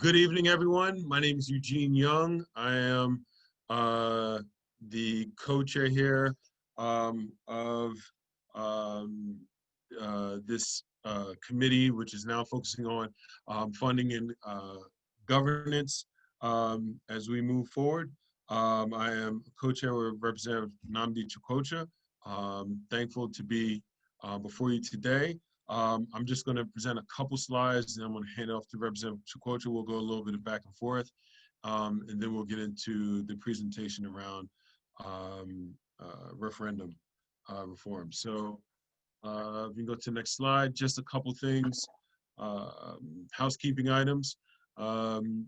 Good evening, everyone. My name is Eugene Young. I am the co-chair here of this committee, which is now focusing on funding and governance as we move forward. I am co-chair with Representative Nnamdi Chukwucha. Thankful to be before you today. I'm just going to present a couple slides, and I'm going to hand it off to Representative Chukwucha. We'll go a little bit of back and forth, and then we'll get into the presentation around referendum reform. So if you can go to the next slide, just a couple things, housekeeping items.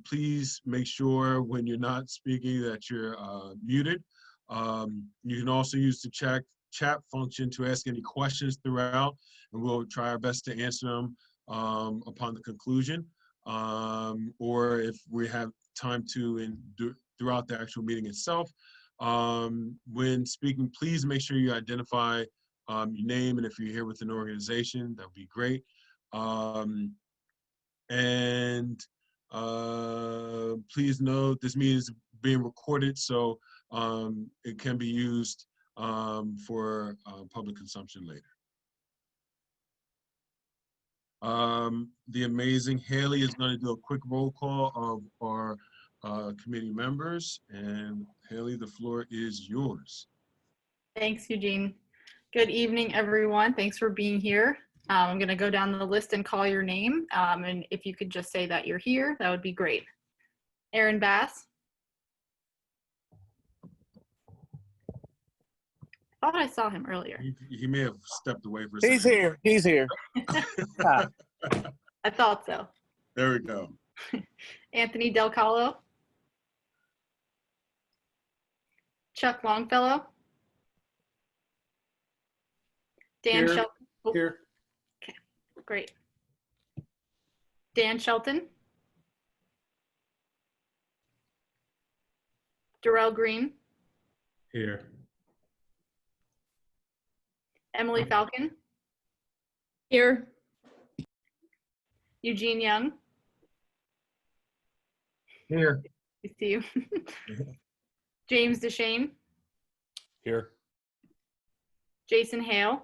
Please make sure when you're not speaking that you're muted. You can also use the chat function to ask any questions throughout, and we'll try our best to answer them upon the conclusion. Or if we have time to throughout the actual meeting itself. When speaking, please make sure you identify your name, and if you're here with an organization, that would be great. Please note this meeting is being recorded, so it can be used for public consumption later. The amazing Haley is going to do a quick roll call of our committee members. And Haley, the floor is yours. Thanks, Eugene. Good evening, everyone. Thanks for being here. I'm going to go down the list and call your name. And if you could just say that you're here, that would be great. Aaron Bass. I thought I saw him earlier. He may have stepped away for a second. He's here. He's here. I thought so. There we go. Anthony Del Calo. Chuck Longfellow. Dan Here. Shelton. Oh, Here. okay, great. Dan Shelton. Darrell Green. Here. Emily Falcon. Here. Eugene Young. Here. I see you. James DeShane. Here. Jason Hale.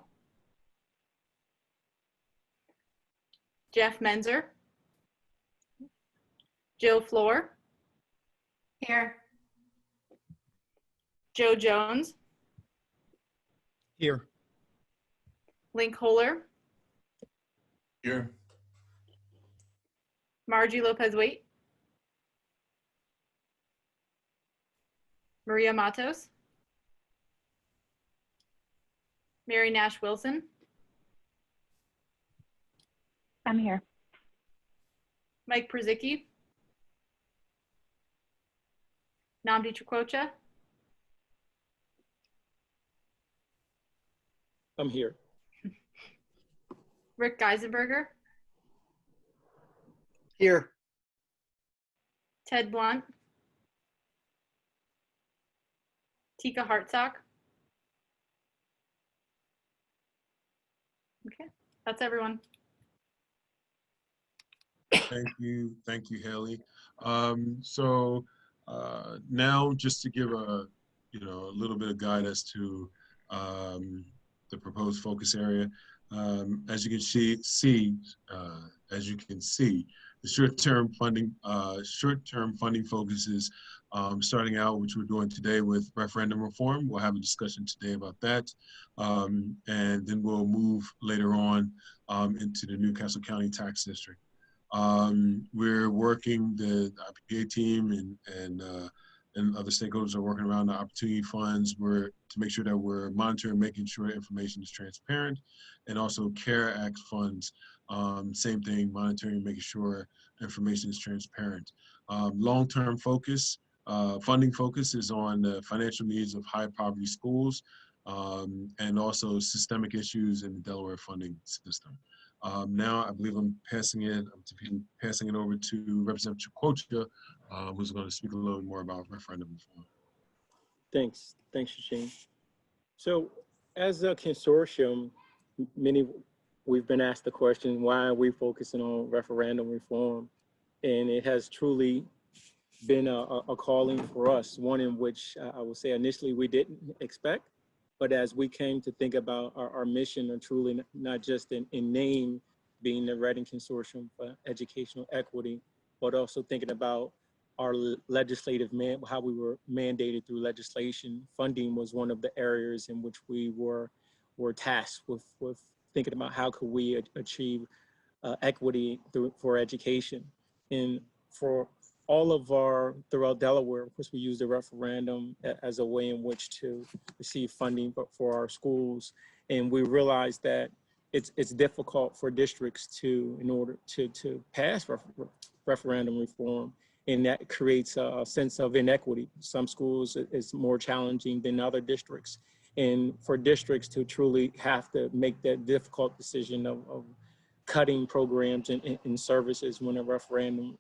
Jeff Menzer. Joe Floor. Here. Joe Jones. Here. Link Holer. Here. Margie Lopez Waite. Maria Matos. Mary Nash Wilson. I'm here. Mike Przicki. Nnamdi Chukwucha. I'm here. Rick Geisenberger. Here. Ted Blunt. Tika Hartsock. Okay, that's everyone. Thank you, Haley. Now, just to give a little bit of guide as to the proposed focus area. As you can see, the short-term funding focuses starting out, which we're doing today with referendum reform. We'll have a discussion today about that, and then we'll move later on into the Newcastle County Tax District. We're working, the IPPA team and other stakeholders are working around the opportunity funds to make sure that we're monitoring, making sure information is transparent, and also CARE Act funds, same thing, monitoring, making sure information is transparent. Long-term focus, funding focus is on the financial needs of high poverty schools, and also systemic issues in the Delaware funding system. Now, I believe I'm passing it over to Representative Chukwucha, who's going to speak a little more about referendum reform. Thanks, Eugene. So, as a consortium, we've been asked the question, why are we focusing on referendum reform? And it has truly been a calling for us, one in which I would say initially we didn't expect, but as we came to think about our mission, and truly not just in name being the Reading Consortium for Educational Equity, but also thinking about our legislative how we were mandated through legislation. Funding was one of the areas in which we were tasked with thinking about how could we achieve equity for education. And for all of throughout Delaware, of course, we use the referendum as a way in which to receive funding for our schools. And we realized that it's difficult for districts in order to pass referendum reform. And that creates a sense of inequity. Some schools is more challenging than other districts. And for districts to truly have to make that difficult decision of cutting programs and services when a referendum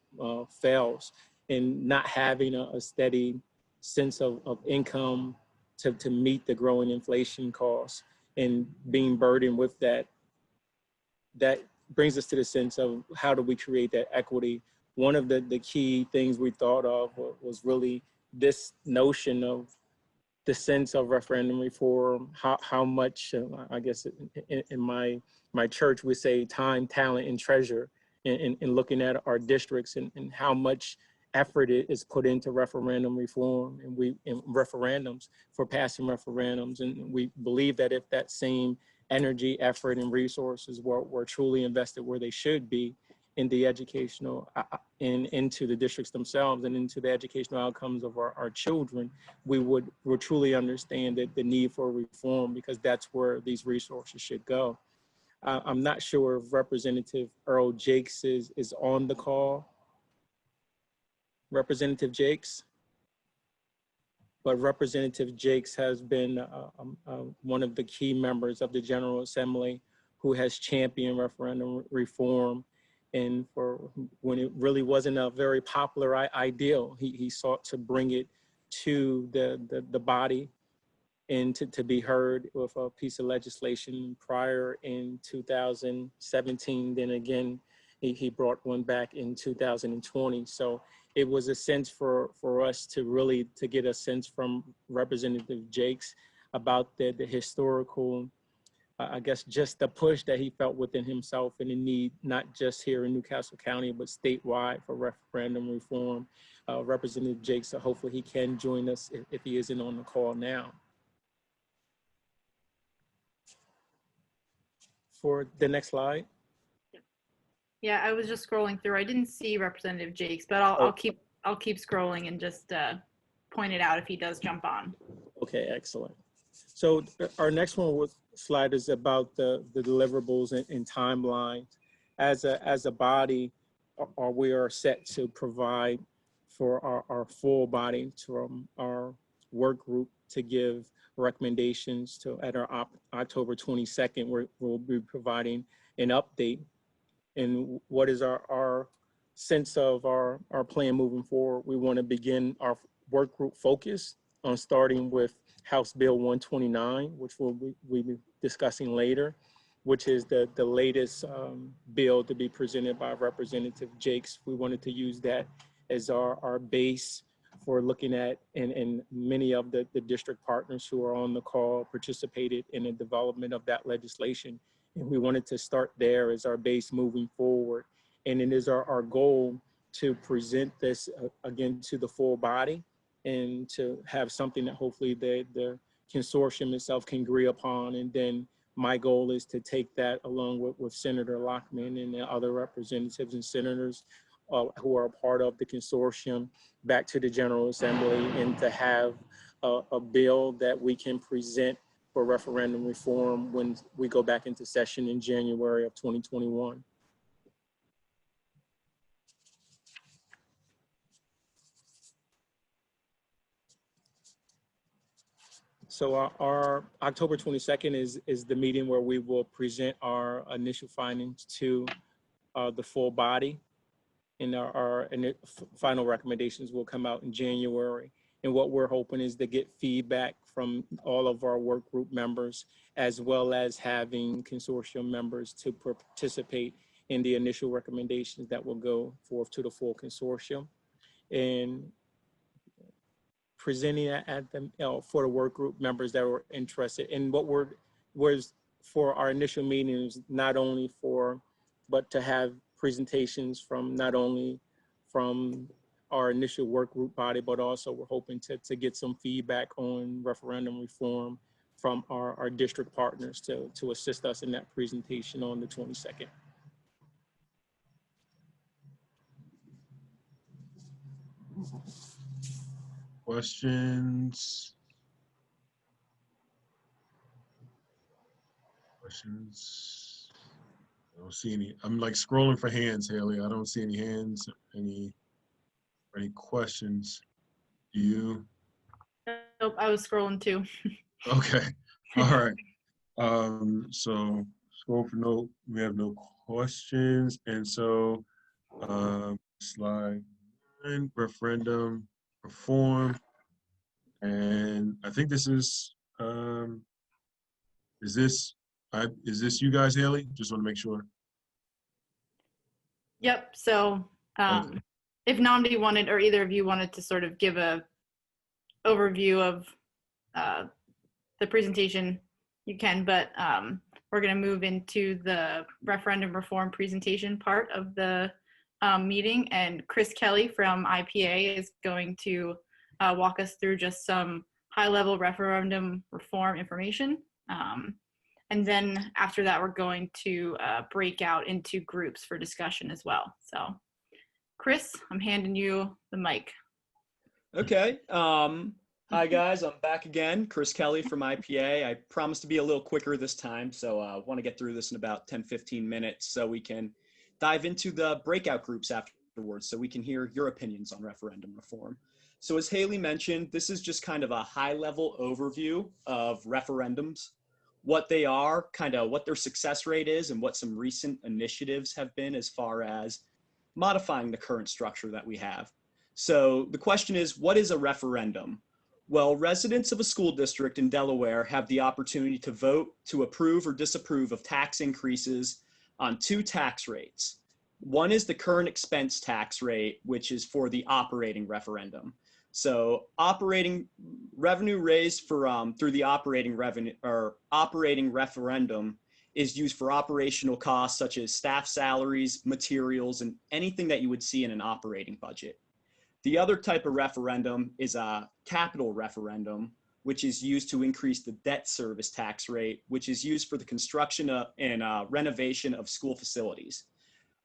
fails, and not having a steady sense of income to meet the growing inflation costs, and being burdened with that brings us to the sense of how do we create that equity. One of the key things we thought of was really this notion of the sense of referendum reform, how much, I guess in my church, we say time, talent, and treasure in looking at our districts and how much effort is put into referendum reform and referendums for passing referendums. And we believe that if that same energy, effort, and resources were truly invested where they should be in the educational, into the districts themselves and into the educational outcomes of our children, we would truly understand that the need for reform, because that's where these resources should go. I'm not sure if Representative Earl Jakes is on the call. Representative Jakes? But Representative Jakes has been one of the key members of the General Assembly who has championed referendum reform. And for when it really wasn't a very popular ideal, he sought to bring it to the body and to be heard with a piece of legislation prior in 2017. Then again, he brought one back in 2020. So it was a sense for us to really to get a sense from Representative Jakes about the historical, I guess, just the push that he felt within himself and the need, not just here in Newcastle County, but statewide for referendum reform. Representative Jakes, hopefully he can join us if he isn't on the call now. For the next slide. Yeah, I was just scrolling through. I didn't see Representative Jakes, but I'll keep scrolling and just point it out if he does jump on. Okay, excellent. So our next slide is about the deliverables and timelines. As a body, we are set to provide for our full body from our work group to give recommendations at our October 22nd, where we'll be providing an update. And what is our sense of our plan moving forward? We want to begin our work group focus on starting with House Bill 129, which we'll be discussing later, which is the latest bill to be presented by Representative Jakes. We wanted to use that as our base for looking at, and many of the district partners who are on the call participated in the development of that legislation. And we wanted to start there as our base moving forward. And it is our goal to present this again to the full body and to have something that hopefully the consortium itself can agree upon. And then my goal is to take that along with Senator Lockman and the other representatives and senators who are a part of the consortium back to the General Assembly, and to have a bill that we can present for referendum reform when we go back into session in January of 2021. So our October 22nd is the meeting where we will present our initial findings to the full body, and our final recommendations will come out in January. And what we're hoping is to get feedback from all of our work group members, as well as having consortium members to participate in the initial recommendations that will go forth to the full consortium, and presenting that at them for the work group members that were interested. And what was for our initial meetings, not only but to have presentations from not only from our initial work group body, but also we're hoping to get some feedback on referendum reform from our district partners to assist us in that presentation on the 22nd. Questions? Questions? I don't see any. I'm like scrolling for hands, Haley. I don't see any hands, any questions. Do you? Nope, I was scrolling too. Okay. All right. So scroll for no, we have no questions. And so slide 9, referendum reform. And I think this is this you guys, Haley? Just want to make sure. Yep. So if Namdi wanted, or either of you wanted to sort of give a overview of the presentation, you can, but we're going to move into the referendum reform presentation part of the meeting, and Chris Kelly from IPA is going to walk us through just some high-level referendum reform information. And then after that, we're going to break out into groups for discussion as well. So Chris, I'm handing you the mic. Okay. Hi guys, I'm back again. Chris Kelly from IPA. I promised to be a little quicker this time, so I want to get through this in about 10-15 minutes so we can dive into the breakout groups afterwards so we can hear your opinions on referendum reform. So as Haley mentioned, this is just kind of a high-level overview of referendums, what they are, kind of what their success rate is, and what some recent initiatives have been as far as modifying the current structure that we have. So the question is, what is a referendum? Well, residents of a school district in Delaware have the opportunity to vote to approve or disapprove of tax increases on 2 tax rates. One is the current expense tax rate, which is for the operating referendum. So operating revenue raised for through the operating revenue or operating referendum is used for operational costs such as staff salaries, materials, and anything that you would see in an operating budget. The other type of referendum is a capital referendum, which is used to increase the debt service tax rate, which is used for the construction and renovation of school facilities.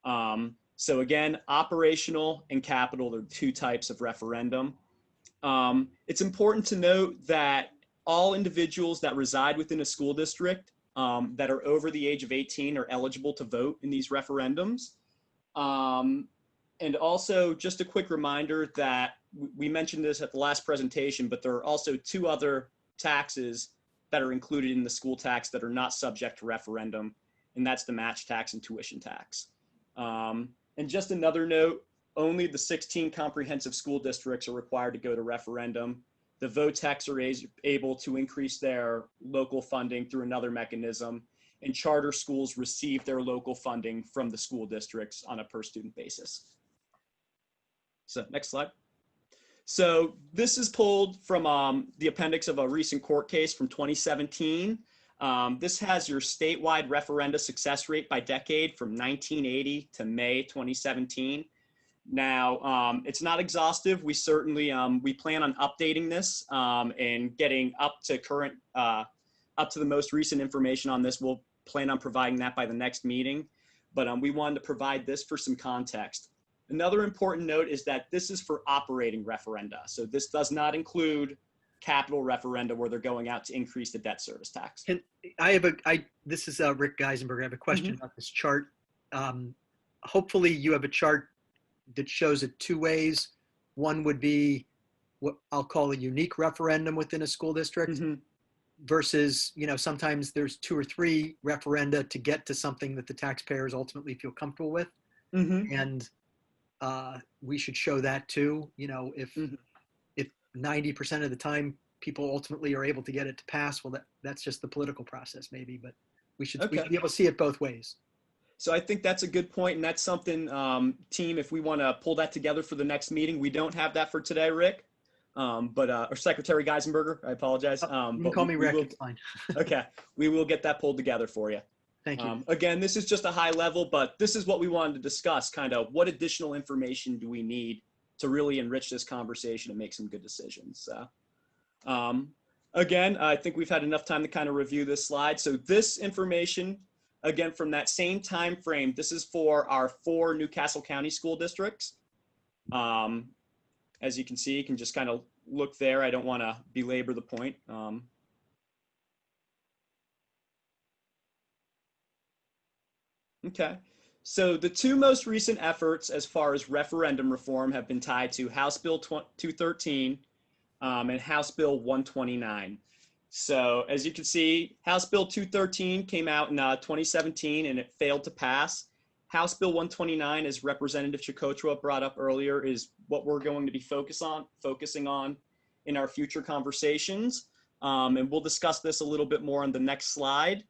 So again, operational and capital are 2 types of referendum. It's important to note that all individuals that reside within a school district that are over the age of 18 are eligible to vote in these referendums. And also just a quick reminder that we mentioned this at the last presentation, but there are also 2 other taxes that are included in the school tax that are not subject to referendum, and that's the match tax and tuition tax. And just another note, only the 16 comprehensive school districts are required to go to referendum. The VOTEX are able to increase their local funding through another mechanism, and charter schools receive their local funding from the school districts on a per student basis. So next slide. So this is pulled from the appendix of a recent court case from 2017. This has your statewide referenda success rate by decade from 1980 to May 2017. Now, it's not exhaustive. We certainly, we plan on updating this and getting up to current, up to the most recent information on this. We'll plan on providing that by the next meeting, but we wanted to provide this for some context. Another important note is that this is for operating referenda. So this does not include capital referenda where they're going out to increase the debt service tax. This is Rick Geisenberg. I have a question about this chart. Hopefully you have a chart that shows it 2 ways. One would be what I'll call a unique referendum within a school district versus, you know, sometimes there's 2 or 3 referenda to get to something that the taxpayers ultimately feel comfortable with. And we should show that too. You know, if 90% of the time people ultimately are able to get it to pass, well, that's just the political process maybe, but we should be able to see it both ways. So I think that's a good point, and that's something, team, if we want to pull that together for the next meeting. We don't have that for today, Rick, or Secretary Geisenberger. I apologize. You can But call me we Rick, will, it's fine. okay, we will get that pulled together for you. Thank you. Again, this is just a high level, but this is what we wanted to discuss, kind of what additional information do we need to really enrich this conversation and make some good decisions. So, again, I think we've had enough time to kind of review this slide. So this information, again, from that same time frame, this is for our 4 Newcastle County school districts. As you can see, you can just kind of look there. I don't want to belabor the point. Okay, so the 2 most recent efforts as far as referendum reform have been tied to House Bill 213 and House Bill 129. So as you can see, House Bill 213 came out in 2017 and it failed to pass. House Bill 129, as Representative Chikochwa brought up earlier, is what we're going to be focusing on in our future conversations. And we'll discuss this a little bit more on the next slide.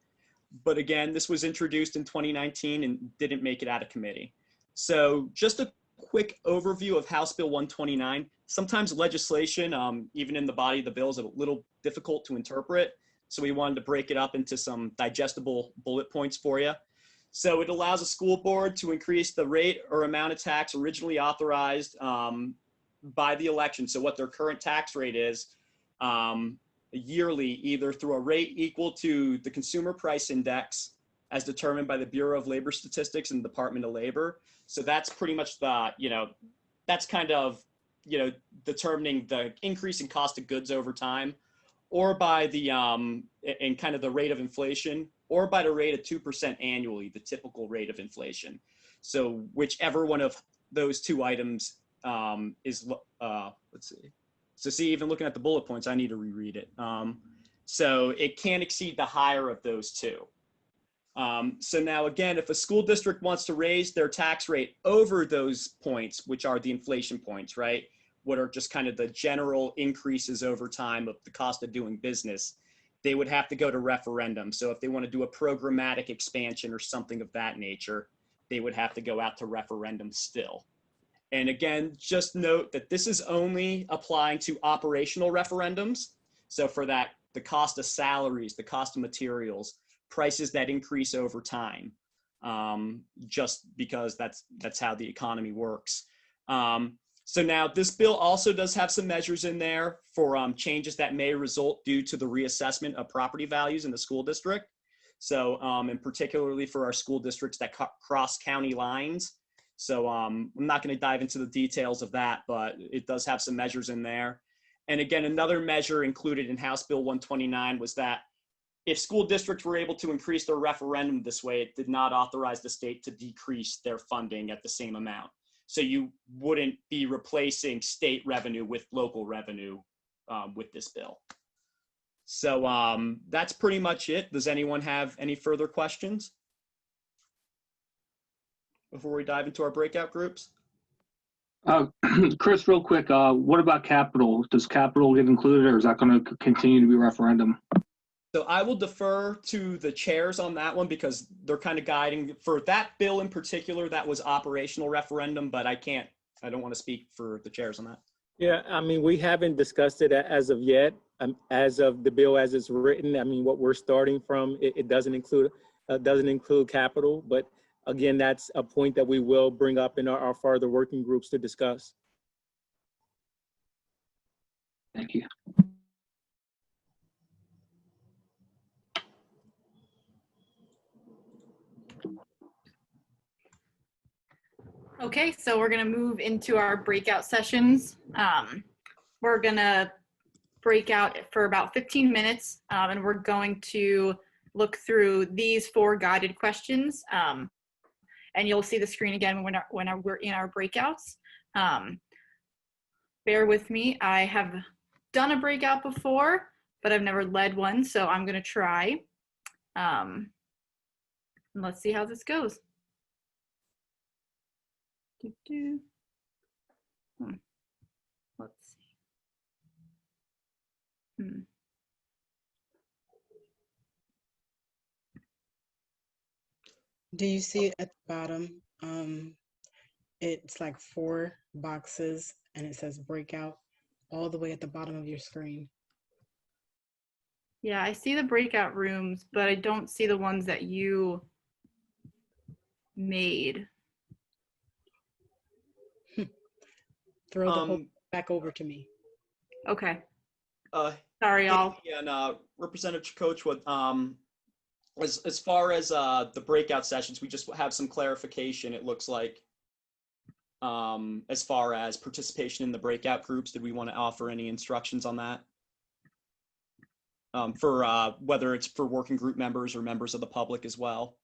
But again, this was introduced in 2019 and didn't make it out of committee. So just a quick overview of House Bill 129. Sometimes legislation, even in the body of the bill, is a little difficult to interpret. So we wanted to break it up into some digestible bullet points for you. So it allows a school board to increase the rate or amount of tax originally authorized by the election. So what their current tax rate is, yearly, either through a rate equal to the consumer price index as determined by the Bureau of Labor Statistics and Department of Labor. So that's pretty much the, that's kind of, determining the increase in cost of goods over time, or by the, and kind of the rate of inflation, or by the rate of 2% annually, the typical rate of inflation. So whichever one of those 2 items is, let's see. So see, even looking at the bullet points, I need to reread it. So it can't exceed the higher of those 2. So now again, if a school district wants to raise their tax rate over those points, which are the inflation points, right? What are just kind of the general increases over time of the cost of doing business, they would have to go to referendum. So if they want to do a programmatic expansion or something of that nature, they would have to go out to referendum still. And again, just note that this is only applying to operational referendums. So for that, the cost of salaries, the cost of materials, prices that increase over time, just because that's how the economy works. So now this bill also does have some measures in there for changes that may result due to the reassessment of property values in the school district. So, and particularly for our school districts that cross county lines. So I'm not going to dive into the details of that, but it does have some measures in there. And again, another measure included in House Bill 129 was that if school districts were able to increase their referendum this way, it did not authorize the state to decrease their funding at the same amount. So you wouldn't be replacing state revenue with local revenue with this bill. So that's pretty much it. Does anyone have any further questions before we dive into our breakout groups? Chris, real quick, what about capital? Does capital get included, or is that going to continue to be referendum? So I will defer to the chairs on that one because they're kind of guiding for that bill in particular. That was operational referendum, but I don't want to speak for the chairs on that. Yeah, I mean, we haven't discussed it as of yet. As of the bill as it's written, I mean, what we're starting from, it doesn't include capital, but again, that's a point that we will bring up in our further working groups to discuss. Thank you. Okay, so we're going to move into our breakout sessions. We're going to break out for about 15 minutes, and we're going to look through these 4 guided questions. And you'll see the screen again when we're in our breakouts. Bear with me. I have done a breakout before, but I've never led one, so I'm going to try. And let's see how this goes. Let's see. Do you see it at the bottom? It's like 4 boxes and it says breakout all the way at the bottom of your screen. Yeah, I see the breakout rooms, but I don't see the ones that you made. Throw the whole Um, back over to me. Okay. uh, Sorry, y'all. and Representative Chakotay, what as far as the breakout sessions, we just have some clarification. It looks like as far as participation in the breakout groups, did we want to offer any instructions on that? For whether it's for working group members or members of the public as well.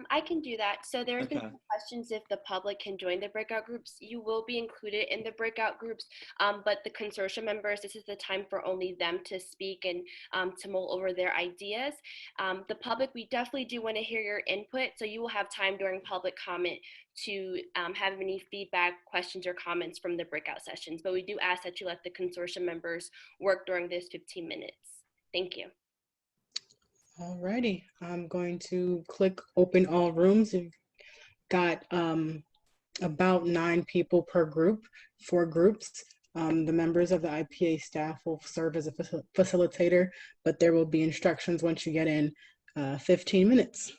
I can do that. So there's been Okay. some questions if the public can join the breakout groups. You will be included in the breakout groups, but the consortium members, this is the time for only them to speak and to mull over their ideas. The public, we definitely do want to hear your input, so you will have time during public comment to have any feedback, questions, or comments from the breakout sessions. But we do ask that you let the consortium members work during those 15 minutes. Thank you. Alrighty, I'm going to click open all rooms. We've got about 9 people per group, 4 groups. The members of the IPA staff will serve as a facilitator, but there will be instructions once you get in 15 minutes.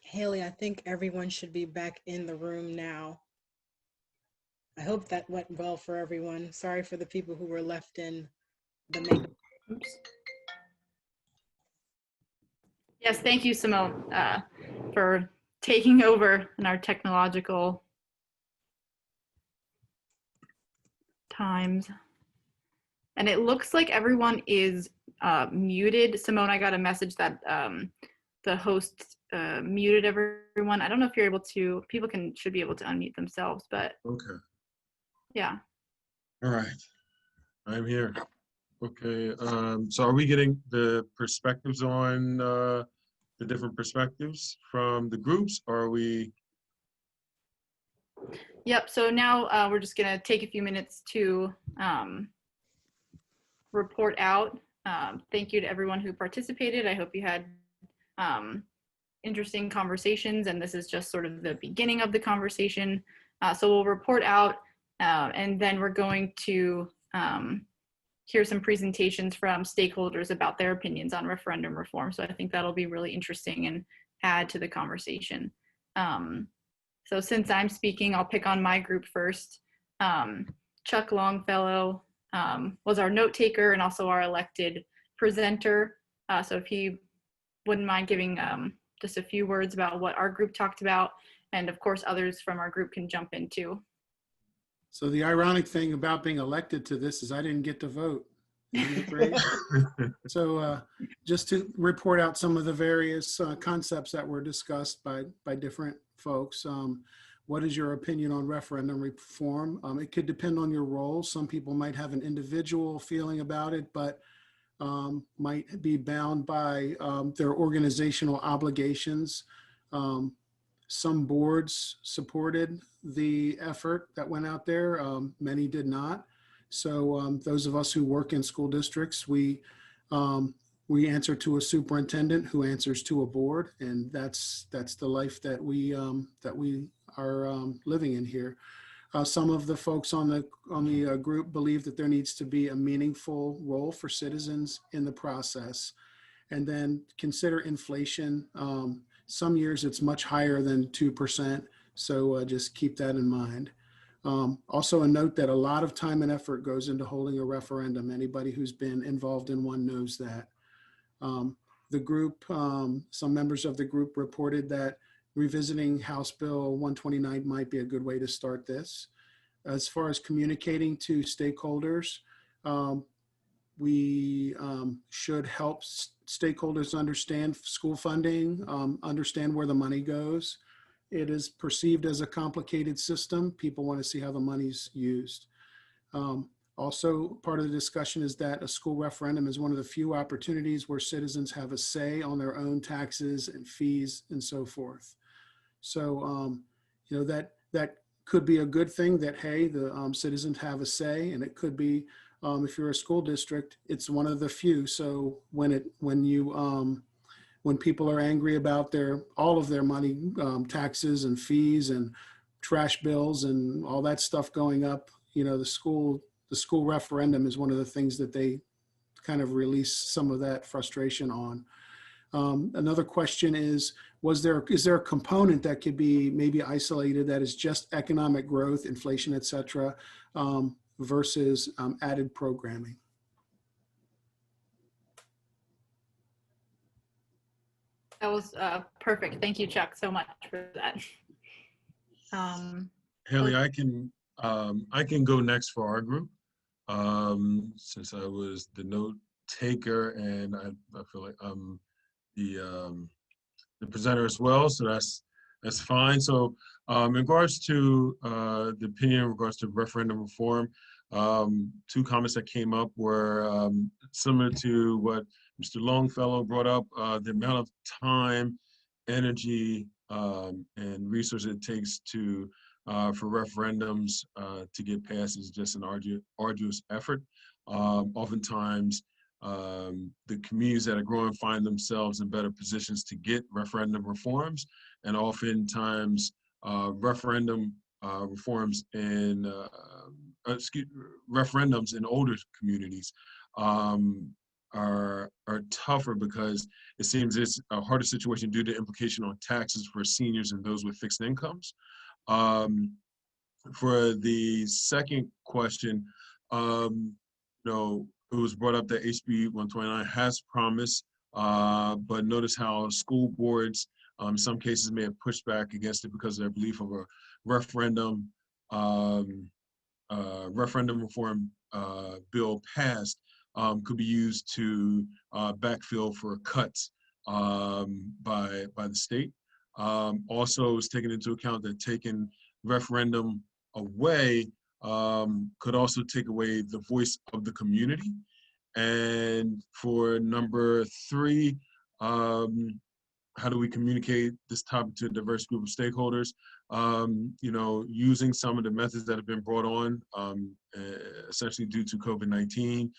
Haley, I think everyone should be back in the room now. I hope that went well for everyone. Sorry for the people who were left in the main. Oops. Yes, thank you, Simone, for taking over in our technological times. And it looks like everyone is muted. Simone, I got a message that the host muted everyone. I don't know if you're able to, people should be able to unmute themselves, but Okay. yeah. All right. I'm here. Okay. So are we getting the perspectives on the different perspectives from the groups? Or are we? Yep, so now we're just gonna take a few minutes to report out. Thank you to everyone who participated. I hope you had interesting conversations, and this is just sort of the beginning of the conversation. So we'll report out, and then we're going to hear some presentations from stakeholders about their opinions on referendum reform. So I think that'll be really interesting and add to the conversation. So since I'm speaking, I'll pick on my group first. Chuck Longfellow was our note taker and also our elected presenter. So if he wouldn't mind giving just a few words about what our group talked about, and of course others from our group can jump in too. So the ironic thing about being elected to this is I didn't get to vote. Isn't that great? So just to report out some of the various concepts that were discussed by different folks. What is your opinion on referendum reform? It could depend on your role. Some people might have an individual feeling about it, but might be bound by their organizational obligations. Some boards supported the effort that went out there. Many did not. So those of us who work in school districts, we answer to a superintendent who answers to a board, and that's the life that we are living in here. Some of the folks on the group believe that there needs to be a meaningful role for citizens in the process, and then consider inflation. Some years it's much higher than 2%, so just keep that in mind. Also a note that a lot of time and effort goes into holding a referendum. Anybody who's been involved in one knows that. The group, some members of the group reported that revisiting House Bill 129 might be a good way to start this. As far as communicating to stakeholders, we should help stakeholders understand school funding, understand where the money goes. It is perceived as a complicated system. People want to see how the money's used. Also, part of the discussion is that a school referendum is one of the few opportunities where citizens have a say on their own taxes and fees and so forth. So, you know, that could be a good thing that, hey, the citizens have a say, and it could be, if you're a school district, it's one of the few. So when people are angry about all of their money, taxes and fees and trash bills and all that stuff going up, you know, the school referendum is one of the things that they kind of release some of that frustration on. Another question is there a component that could be maybe isolated that is just economic growth, inflation, et cetera, versus added programming? That was perfect. Thank you, Chuck, so much for that. Haley, I can go next for our group, since I was the note taker, and I feel like I'm the presenter as well, so that's fine. So in regards to the opinion in regards to referendum reform, two comments that came up were similar to what Mr. Longfellow brought up, the amount of time, energy, and resources it takes for referendums to get passed is just an arduous effort. Oftentimes, the communities that are growing find themselves in better positions to get referendum reforms, and oftentimes referendum reforms in referendums in older communities are tougher because it seems it's a harder situation due to implication on taxes for seniors and those with fixed incomes. For the second question, it was brought up that HB 129 has promised, but notice how school boards, in some cases, may have pushed back against it because of their belief of a referendum reform bill passed could be used to backfill for cuts by the state. Also, it's taken into account that taking referendum away could also take away the voice of the community. And for number 3, how do we communicate this topic to a diverse group of stakeholders? Using some of the methods that have been brought on, essentially due to COVID-19,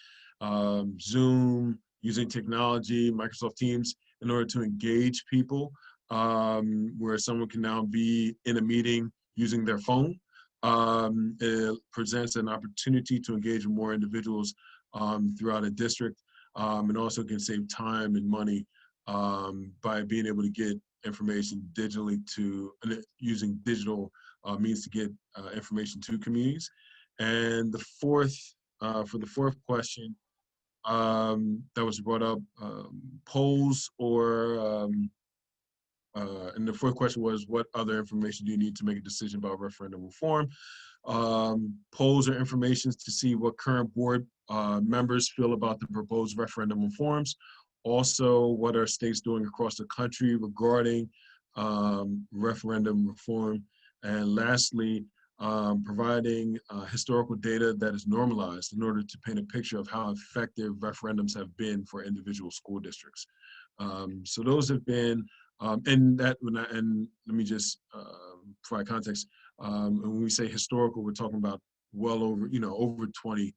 Zoom, using technology, Microsoft Teams, in order to engage people, where someone can now be in a meeting using their phone. It presents an opportunity to engage with more individuals throughout a district, and also can save time and money by being able to get information digitally using digital means to get information to communities. And the fourth, for the fourth question that was brought up, polls or, and the fourth question was, what other information do you need to make a decision about referendum reform? Polls are information to see what current board members feel about the proposed referendum reforms. Also, what are states doing across the country regarding referendum reform? And lastly, providing historical data that is normalized in order to paint a picture of how effective referendums have been for individual school districts. So those have been, and let me just provide context. When we say historical, we're talking about well over, over 20,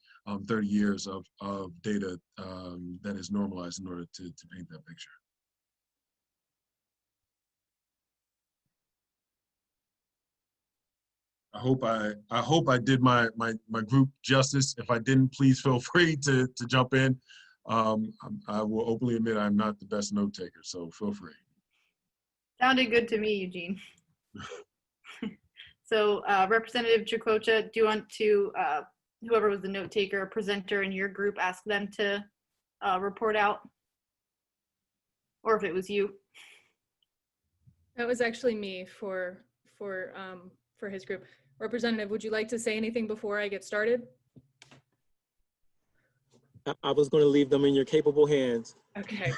30 years of data that is normalized in order to paint that picture. I hope I did my group justice. If I didn't, please feel free to jump in. I will openly admit I'm not the best note taker, so feel free. Sounded good to me, Eugene. So Representative Chukwucha, do you want to, whoever was the note taker or presenter in your group, ask them to report out? Or if it was you? That was actually me for his group. Representative, would you like to say anything before I get started? I was going to leave them in your capable hands. Okay.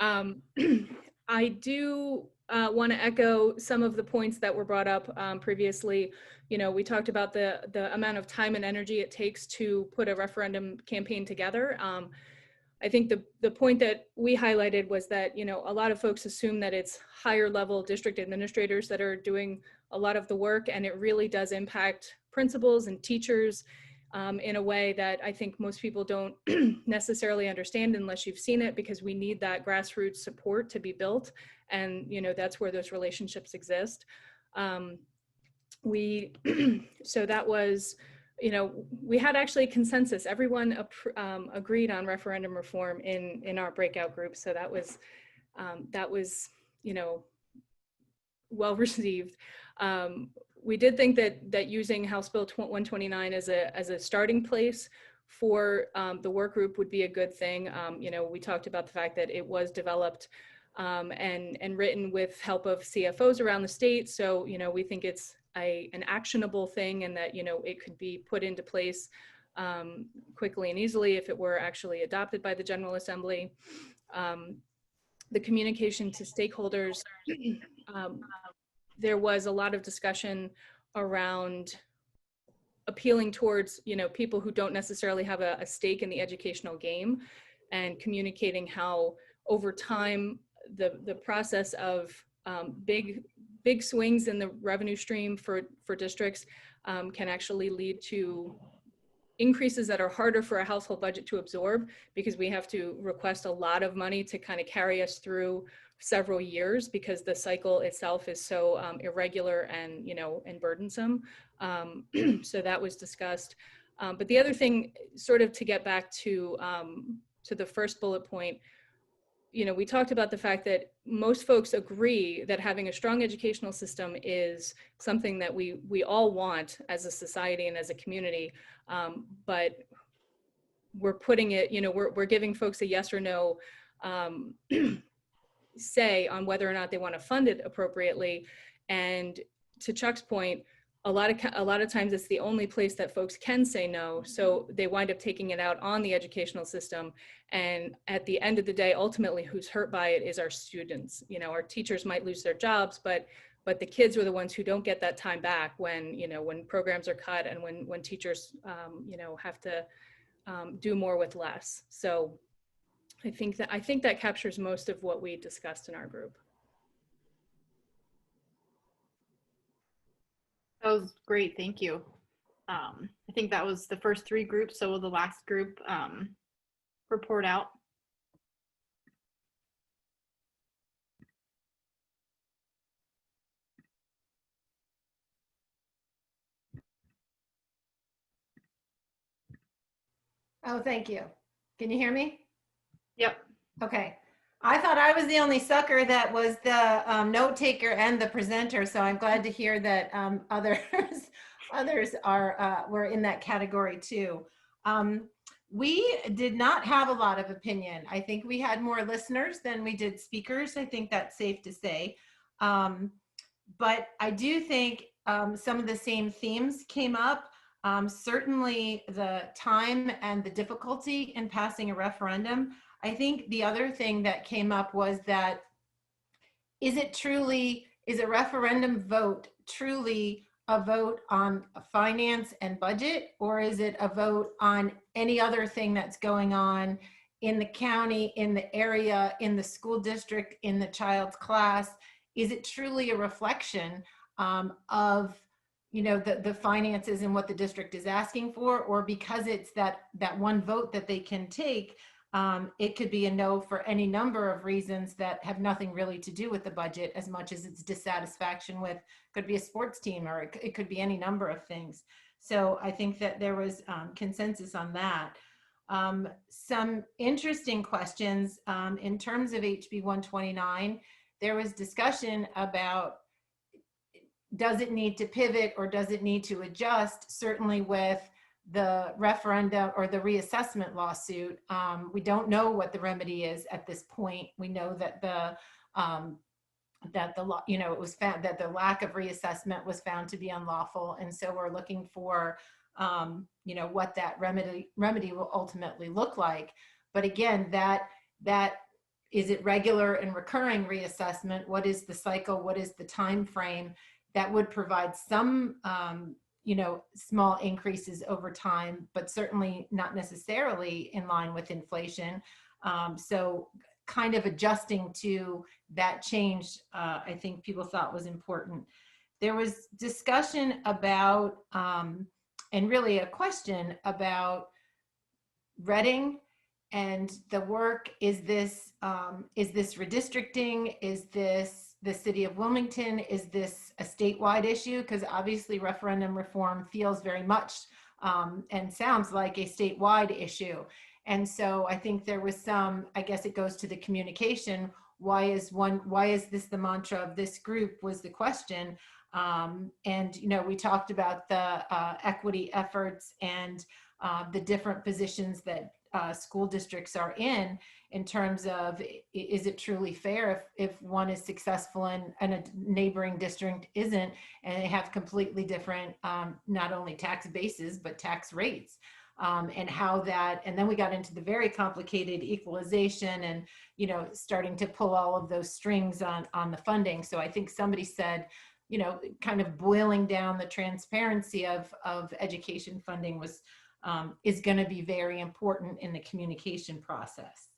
I do want to echo some of the points that were brought up previously. We talked about the amount of time and energy it takes to put a referendum campaign together. I think the point that we highlighted was that, a lot of folks assume that it's higher level district administrators that are doing a lot of the work, and it really does impact principals and teachers in a way that I think most people don't necessarily understand unless you've seen it, because we need that grassroots support to be built. And, that's where those relationships exist. So that was, we had actually consensus. Everyone agreed on referendum reform in our breakout group. So that was, well received. We did think that using House Bill 129 as a starting place for the work group would be a good thing. We talked about the fact that it was developed and written with help of CFOs around the state. So, we think it's an actionable thing, and that, it could be put into place quickly and easily if it were actually adopted by the General Assembly. The communication to stakeholders, there was a lot of discussion around appealing towards, people who don't necessarily have a stake in the educational game, and communicating how over time the process of big swings in the revenue stream for districts can actually lead to increases that are harder for a household budget to absorb, because we have to request a lot of money to kind of carry us through several years, because the cycle itself is so irregular and and burdensome. So that was discussed. But the other thing, sort of to get back to to the first bullet point, you know, we talked about the fact that most folks agree that having a strong educational system is something that we all want as a society and as a community, but we're putting it, you know, we're giving folks a yes or no say on whether or not they want to fund it appropriately. And to Chuck's point, a lot of times it's the only place that folks can say no. So they wind up taking it out on the educational system. And at the end of the day, ultimately who's hurt by it is our students. You know, our teachers might lose their jobs, but the kids are the ones who don't get that time back when, you know, when programs are cut and when teachers, you know, have to do more with less. So I think that captures most of what we discussed in our group. That was great, thank you. I think that was the first 3 groups, so will the last group report out? Oh, thank you. Can you hear me? Yep. Okay. I thought I was the only sucker that was the note taker and the presenter, so I'm glad to hear that others are were in that category too. We did not have a lot of opinion. I think we had more listeners than we did speakers. I think that's safe to say. But I do think some of the same themes came up. Certainly the time and the difficulty in passing a referendum. I think the other thing that came up was that is a referendum vote truly a vote on finance and budget, or is it a vote on any other thing that's going on in the county, in the area, in the school district, in the child's class? Is it truly a reflection of, you know, the finances and what the district is asking for, or because it's that one vote that they can take, it could be a no for any number of reasons that have nothing really to do with the budget as much as it's dissatisfaction with, could be a sports team, or it could be any number of things. So I think that there was consensus on that. Some interesting questions in terms of HB 129, there was discussion about, does it need to pivot or does it need to adjust? Certainly with the referendum or the reassessment lawsuit, we don't know what the remedy is at this point. We know that it was found that the lack of reassessment was found to be unlawful, and so we're looking for what that remedy will ultimately look like. But again, that is it regular and recurring reassessment? What is the cycle? What is the time frame? That would provide some small increases over time, but certainly not necessarily in line with inflation. So kind of adjusting to that change, I think people thought was important. There was discussion about, and really a question about Reading and the work. Is this redistricting? Is this the city of Wilmington? Is this a statewide issue? Because obviously referendum reform feels very much and sounds like a statewide issue. And so I think there was some, I guess it goes to the communication. Why is this the mantra of this group was the question. And, we talked about the equity efforts and the different positions that school districts are in terms of, is it truly fair if one is successful and a neighboring district isn't, and they have completely different, not only tax bases, but tax rates, and how that, and then we got into the very complicated equalization and, starting to pull all of those strings on the funding. So I think somebody said, kind of boiling down the transparency of education funding is going to be very important in the communication process.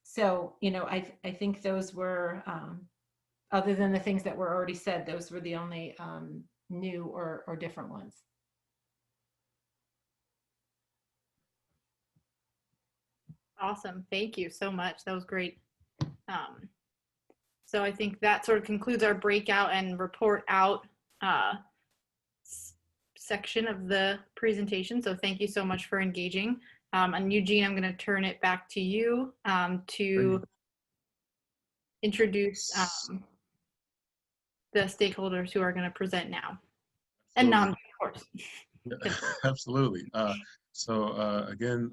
So, I think those were, other than the things that were already said, those were the only new or different ones. Awesome, thank you so much. That was great. So I think that sort of concludes our breakout and report out section of the presentation. So thank you so much for engaging. And Eugene, I'm going to turn it back to you to introduce the stakeholders who are going to present now. And non, of course. Absolutely. Again,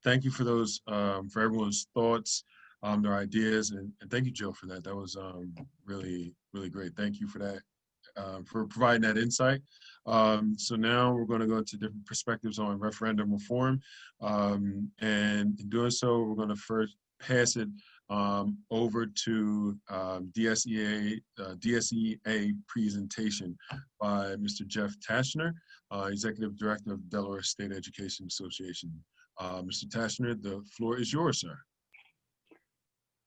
thank you for those, for everyone's thoughts, their ideas, and thank you, Joe, for that. That was really, really great. Thank you for that, for providing that insight. So now we're going to go into different perspectives on referendum reform. And in doing so, we're going to first pass it over to DSEA presentation by Mr. Jeff Tashner, Executive Director of Delaware State Education Association. Mr. Tashner, the floor is yours, sir.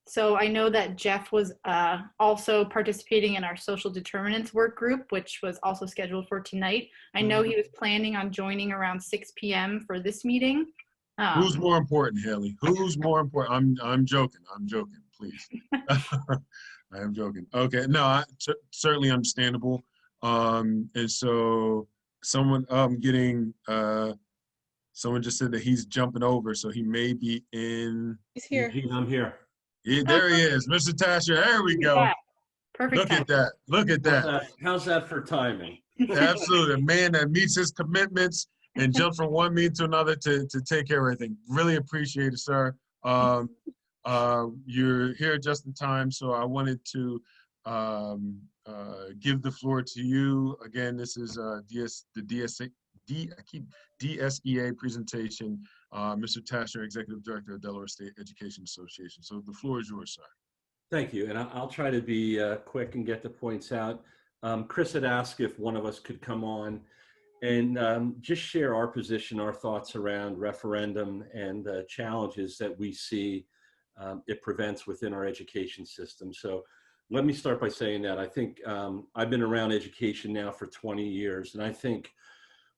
So I know that Jeff was also participating in our social determinants work group, which was also scheduled for tonight. I know he was planning on joining around 6 p.m. for this meeting. Who's more important, Haley? Who's more important? I'm joking. I'm joking, please. I am joking. Okay, no, certainly understandable. And so someone someone just said that he's jumping over, so he may be in. He's here. I'm here. Yeah, there he is, Mr. Tasher. There we go. Perfect. Look at that. Look at that. How's that for timing? Absolutely, a man that meets his commitments and jumps from one meeting to another to take care of everything. Really appreciate it, sir. You're here just in time, so I wanted to give the floor to you. Again, this is DSEA presentation. Mr. Tashner, Executive Director of Delaware State Education Association. So the floor is yours, sir. Thank you, and I'll try to be quick and get the points out. Chris had asked if one of us could come on and just share our position, our thoughts around referendum and the challenges that we see it prevents within our education system. So let me start by saying that I think I've been around education now for 20 years, and I think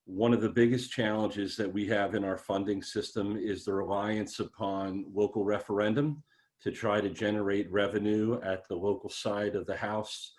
one of the biggest challenges that we have in our funding system is the reliance upon local referendum to try to generate revenue at the local side of the house.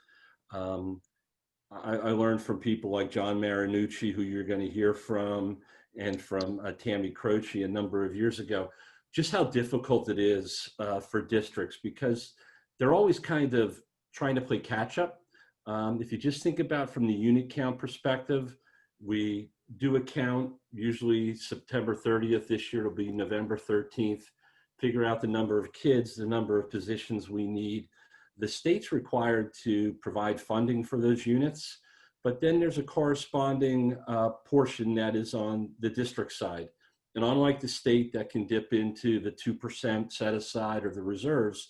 I learned from people like John Marinucci, who you're going to hear from, and from Tammy Croce a number of years ago, just how difficult it is for districts, because they're always kind of trying to play catch up. If you just think about from the unit count perspective, we do a count, usually September 30th. This year it'll be November 13th. Figure out the number of kids, the number of positions we need. The state's required to provide funding for those units, but then there's a corresponding portion that is on the district side. And unlike the state that can dip into the 2% set aside or the reserves,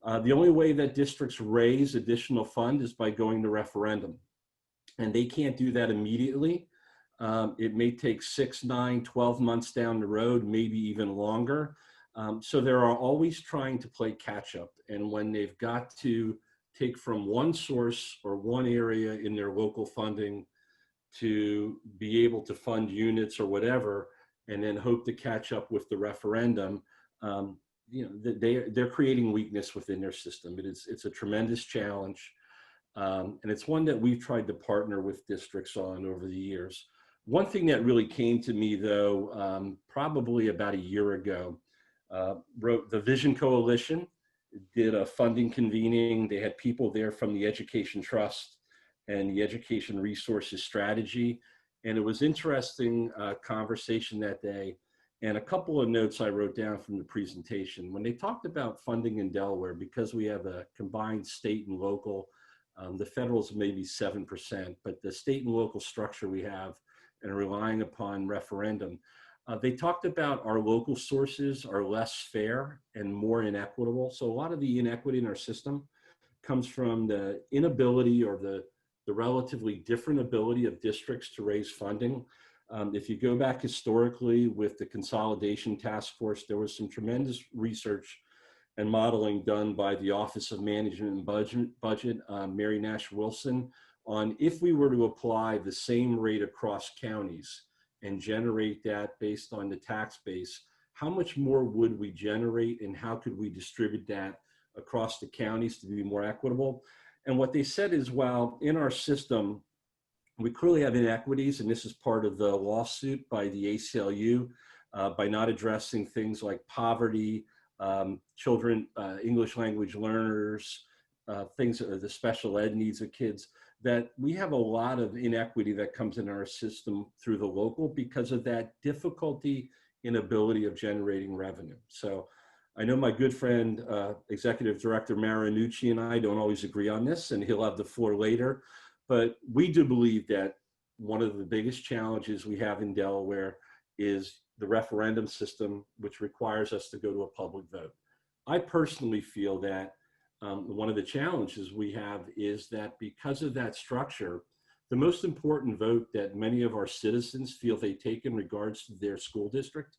the only way that districts raise additional fund is by going to referendum. And they can't do that immediately. It may take 6, 9, 12 months down the road, maybe even longer. So they are always trying to play catch up. And when they've got to take from one source or one area in their local funding to be able to fund units or whatever, and then hope to catch up with the referendum, they're creating weakness within their system. It's a tremendous challenge. And it's one that we've tried to partner with districts on over the years. One thing that really came to me, though, probably about a year ago, wrote the Vision Coalition, did a funding convening. They had people there from the Education Trust and the Education Resources Strategy. And it was interesting conversation that day. And a couple of notes I wrote down from the presentation. When they talked about funding in Delaware, because we have a combined state and local, the federal's maybe 7%, but the state and local structure we have and relying upon referendum, they talked about our local sources are less fair and more inequitable. So a lot of the inequity in our system comes from the inability or the relatively different ability of districts to raise funding. If you go back historically with the Consolidation Task Force, there was some tremendous research and modeling done by the Office of Management and Budget, Mary Nash Wilson, on if we were to apply the same rate across counties and generate that based on the tax base, how much more would we generate and how could we distribute that across the counties to be more equitable? And what they said is, while in our system, we clearly have inequities, and this is part of the lawsuit by the ACLU by not addressing things like poverty, children, English language learners, things, the special ed needs of kids, that we have a lot of inequity that comes in our system through the local because of that difficulty inability of generating revenue. So I know my good friend, Executive Director Marinucci, and I don't always agree on this, and he'll have the floor later, but we do believe that one of the biggest challenges we have in Delaware is the referendum system, which requires us to go to a public vote. I personally feel that one of the challenges we have is that because of that structure, the most important vote that many of our citizens feel they take in regards to their school district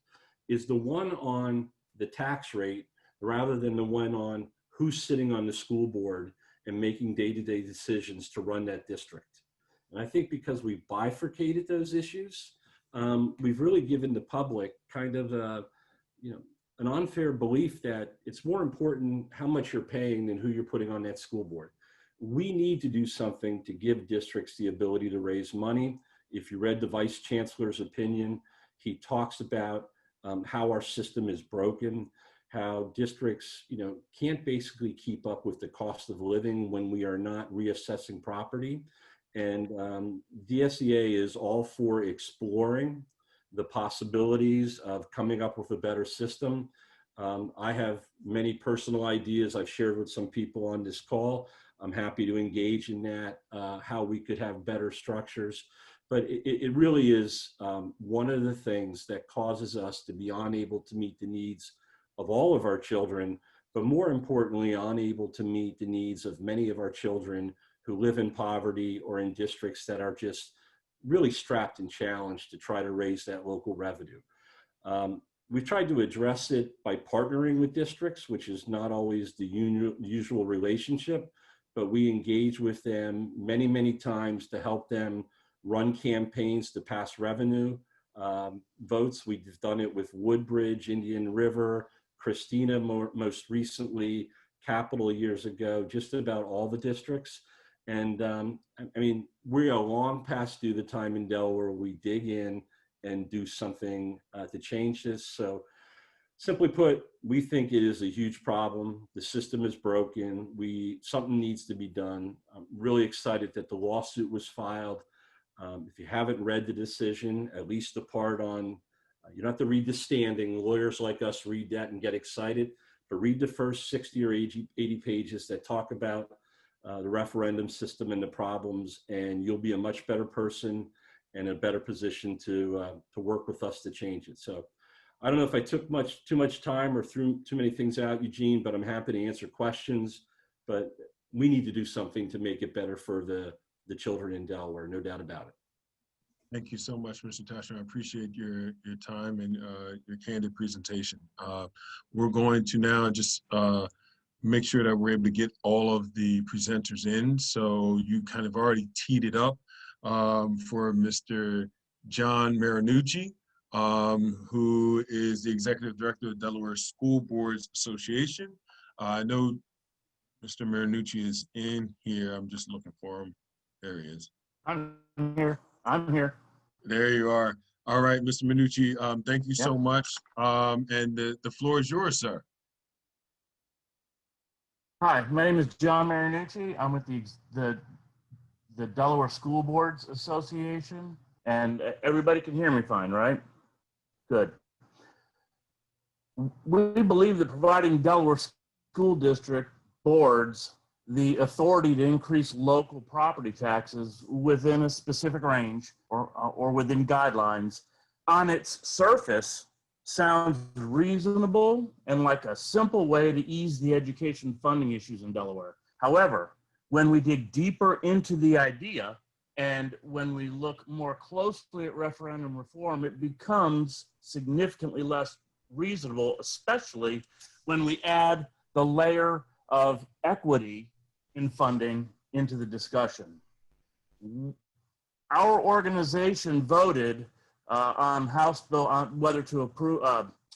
is the one on the tax rate rather than the one on who's sitting on the school board and making day-to-day decisions to run that district. And I think because we've bifurcated those issues, we've really given the public kind of a, an unfair belief that it's more important how much you're paying than who you're putting on that school board. We need to do something to give districts the ability to raise money. If you read the Vice Chancellor's opinion, he talks about how our system is broken, how districts, can't basically keep up with the cost of living when we are not reassessing property. And DSEA is all for exploring the possibilities of coming up with a better system. I have many personal ideas I've shared with some people on this call. I'm happy to engage in that, how we could have better structures. But it really is one of the things that causes us to be unable to meet the needs of all of our children, but more importantly, unable to meet the needs of many of our children who live in poverty or in districts that are just really strapped and challenged to try to raise that local revenue. We've tried to address it by partnering with districts, which is not always the usual relationship, but we engage with them many, many times to help them run campaigns to pass revenue votes. We've done it with Woodbridge, Indian River, Christina most recently, Capital years ago, just about all the districts. And I mean, we are long past due the time in Delaware we dig in and do something to change this. So simply put, we think it is a huge problem. The system is broken. Something needs to be done. I'm really excited that the lawsuit was filed. If you haven't read the decision, at least the part on, you don't have to read the standing. Lawyers like us read that and get excited, but read the first 60 or 80 pages that talk about the referendum system and the problems, and you'll be a much better person and a better position to work with us to change it. So I don't know if I took too much time or threw too many things out, Eugene, but I'm happy to answer questions. But we need to do something to make it better for the children in Delaware, no doubt about it. Thank you so much, Mr. Tasher. I appreciate your time and your candid presentation. We're going to now just make sure that we're able to get all of the presenters in. So you kind of already teed it up for Mr. John Marinucci, who is the Executive Director of Delaware School Boards Association. I know Mr. Marinucci is in here. I'm just looking for him. There he is. I'm here. There you are. All right, Mr. Marinucci, thank you so much. And the floor is yours, sir. Hi, my name is John Marinucci. I'm with the Delaware School Boards Association, and everybody can hear me fine, right? Good. We believe that providing Delaware school district boards the authority to increase local property taxes within a specific range or within guidelines on its surface sounds reasonable and like a simple way to ease the education funding issues in Delaware. However, when we dig deeper into the idea and when we look more closely at referendum reform, it becomes significantly less reasonable, especially when we add the layer of equity in funding into the discussion. Our organization voted on House Bill, on whether to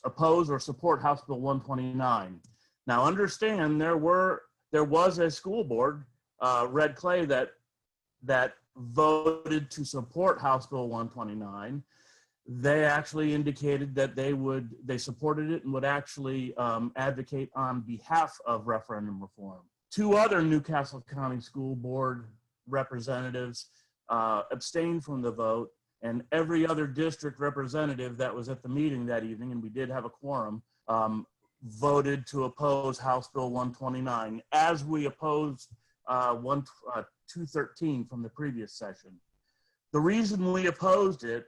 oppose or support House Bill 129. Now understand there was a school board, Red Clay, that voted to support House Bill 129. they actually indicated that they supported it and would actually advocate on behalf of referendum reform. 2 other Newcastle County School Board representatives abstained from the vote, and every other district representative that was at the meeting that evening, and we did have a quorum, voted to oppose House Bill 129, as we opposed 213 from the previous session. The reason we opposed it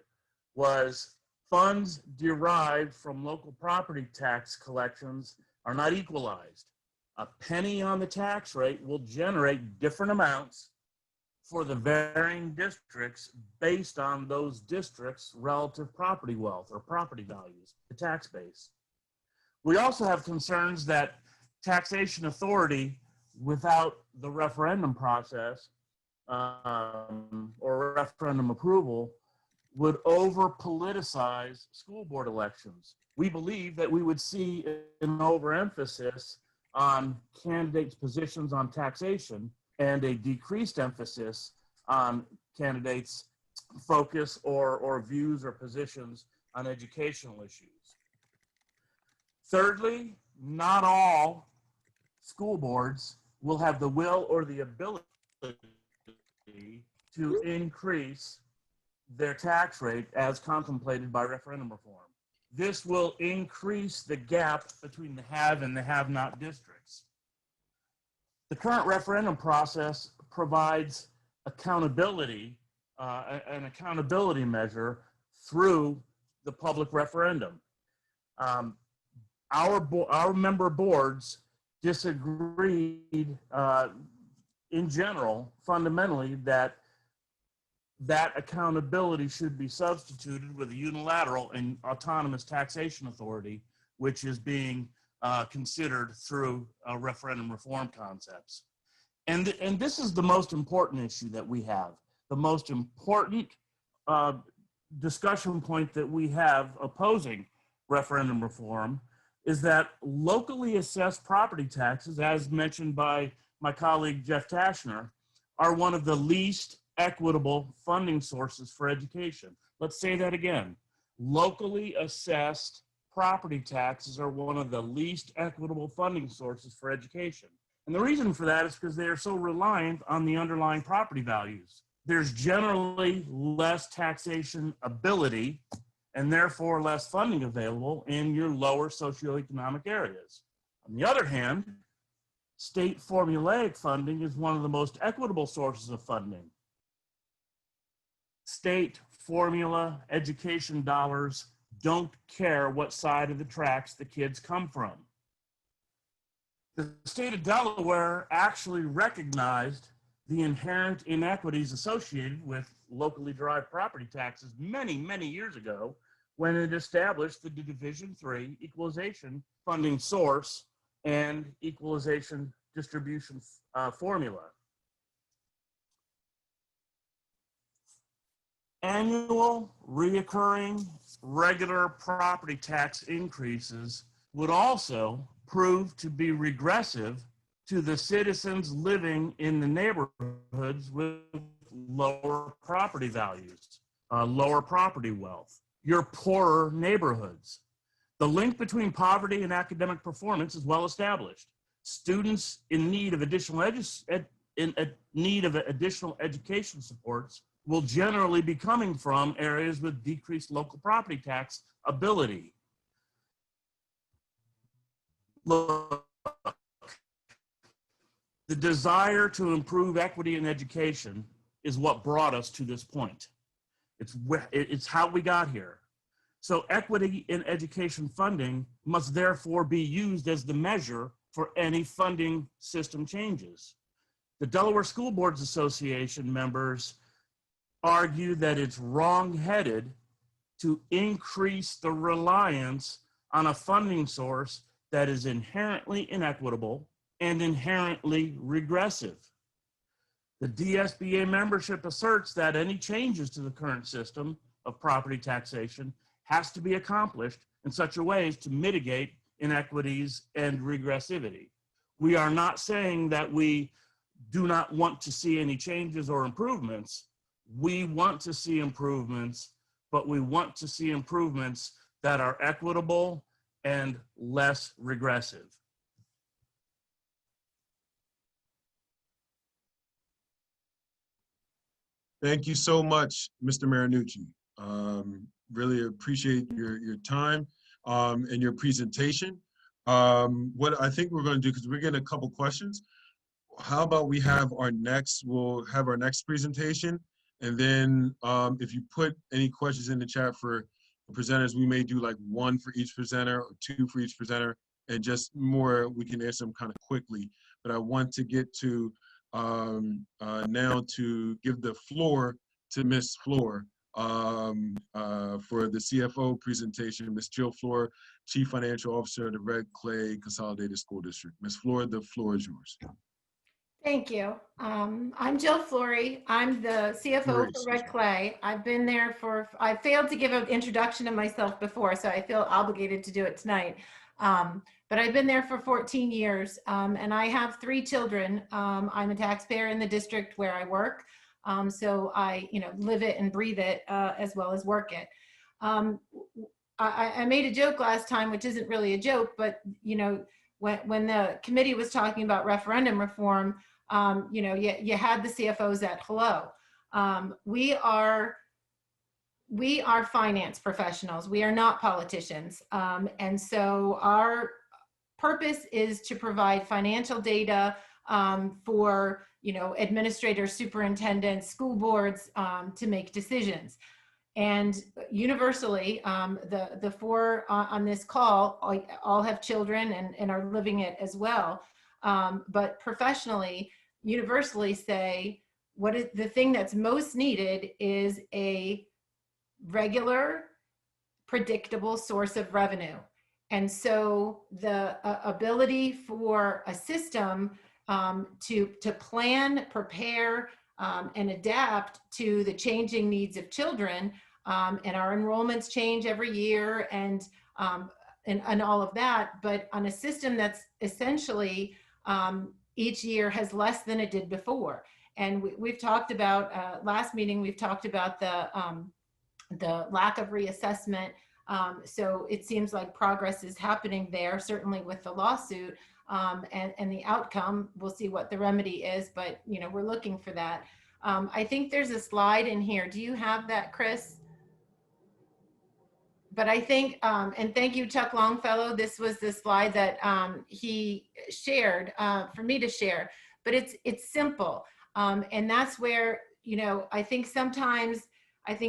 was funds derived from local property tax collections are not equalized. A penny on the tax rate will generate different amounts for the varying districts based on those districts' relative property wealth or property values, the tax base. We also have concerns that taxation authority without the referendum process or referendum approval would over-politicize school board elections. We believe that we would see an overemphasis on candidates' positions on taxation and a decreased emphasis on candidates' focus or views or positions on educational issues. Thirdly, not all school boards will have the will or the ability to increase their tax rate as contemplated by referendum reform. This will increase the gap between the have and the have-not districts. The current referendum process provides accountability, an accountability measure through the public referendum. Our member boards disagreed in general, fundamentally, that accountability should be substituted with a unilateral and autonomous taxation authority, which is being considered through referendum reform concepts. And this is the most important issue that we have. The most important discussion point that we have opposing referendum reform is that locally assessed property taxes, as mentioned by my colleague Jeff Tashner, are one of the least equitable funding sources for education. Let's say that again. Locally assessed property taxes are one of the least equitable funding sources for education. And the reason for that is because they are so reliant on the underlying property values. There's generally less taxation ability and therefore less funding available in your lower socioeconomic areas. On the other hand, state formulaic funding is one of the most equitable sources of funding. State formula education dollars don't care what side of the tracks the kids come from. The state of Delaware actually recognized the inherent inequities associated with locally derived property taxes many, many years ago when it established the Division III equalization funding source and equalization distribution formula. Annual, reoccurring, regular property tax increases would also prove to be regressive to the citizens living in the neighborhoods with lower property values, lower property wealth, your poorer neighborhoods. The link between poverty and academic performance is well established. Students in need of additional education supports will generally be coming from areas with decreased local property tax ability. Look, the desire to improve equity in education is what brought us to this point. It's how we got here. So equity in education funding must therefore be used as the measure for any funding system changes. The Delaware School Boards Association members argue that it's wrong-headed to increase the reliance on a funding source that is inherently inequitable and inherently regressive. The DSBA membership asserts that any changes to the current system of property taxation has to be accomplished in such a way as to mitigate inequities and regressivity. We are not saying that we do not want to see any changes or improvements. We want to see improvements, but we want to see improvements that are equitable and less regressive. Thank you so much, Mr. Marinucci. Really appreciate your time and your presentation. What I think we're going to do, because we're getting a couple questions, how about we'll have our next presentation, and then if you put any questions in the chat for the presenters, we may do like one for each presenter or two for each presenter, and just more, we can answer them kind of quickly. But I want to get to now to give the floor to Ms. Floor for the CFO presentation. Ms. Jill Floor, Chief Financial Officer of the Red Clay Consolidated School District. Ms. Floor, the floor is yours. Thank you. I'm Jill Flory. I'm the CFO for Red Clay. I've been there I failed to give an introduction of myself before, so I feel obligated to do it tonight. But I've been there for 14 years, and I have 3 children. I'm a taxpayer in the district where I work, so I, live it and breathe it as well as work it. I made a joke last time, which isn't really a joke, but when the committee was talking about referendum reform, you had the CFOs at hello. We are finance professionals. We are not politicians. And so our purpose is to provide financial data for, administrators, superintendents, school boards to make decisions. And universally, the 4 on this call all have children and are living it as well. But professionally, universally say, what is the thing that's most needed is a regular, predictable source of revenue. And so the ability for a system to plan, prepare, and adapt to the changing needs of children, and our enrollments change every year, and all of that, but on a system that's essentially each year has less than it did before. And we've talked about, last meeting, we've talked about the lack of reassessment. So it seems like progress is happening there, certainly with the lawsuit, and the outcome. We'll see what the remedy is, but we're looking for that. I think there's a slide in here. Do you have that, Chris? But I think, and thank you, Chuck Longfellow. This was the slide that he shared for me to share, but it's simple. And that's where, I think sometimes,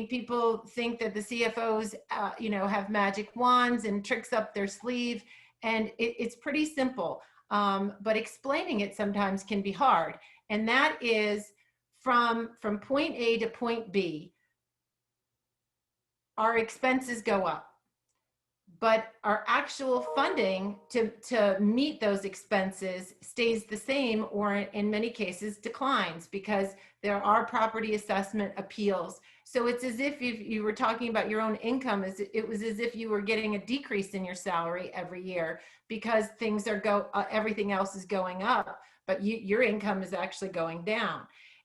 people think that the CFOs, have magic wands and tricks up their sleeve, and it's pretty simple. But explaining it sometimes can be hard. And that is from point A to point B, our expenses go up, but our actual funding to meet those expenses stays the same, or in many cases declines, because there are property assessment appeals. So it's as if you were talking about your own income, it was as if you were getting a decrease in your salary every year, because things are everything else is going up, but your income is actually going down.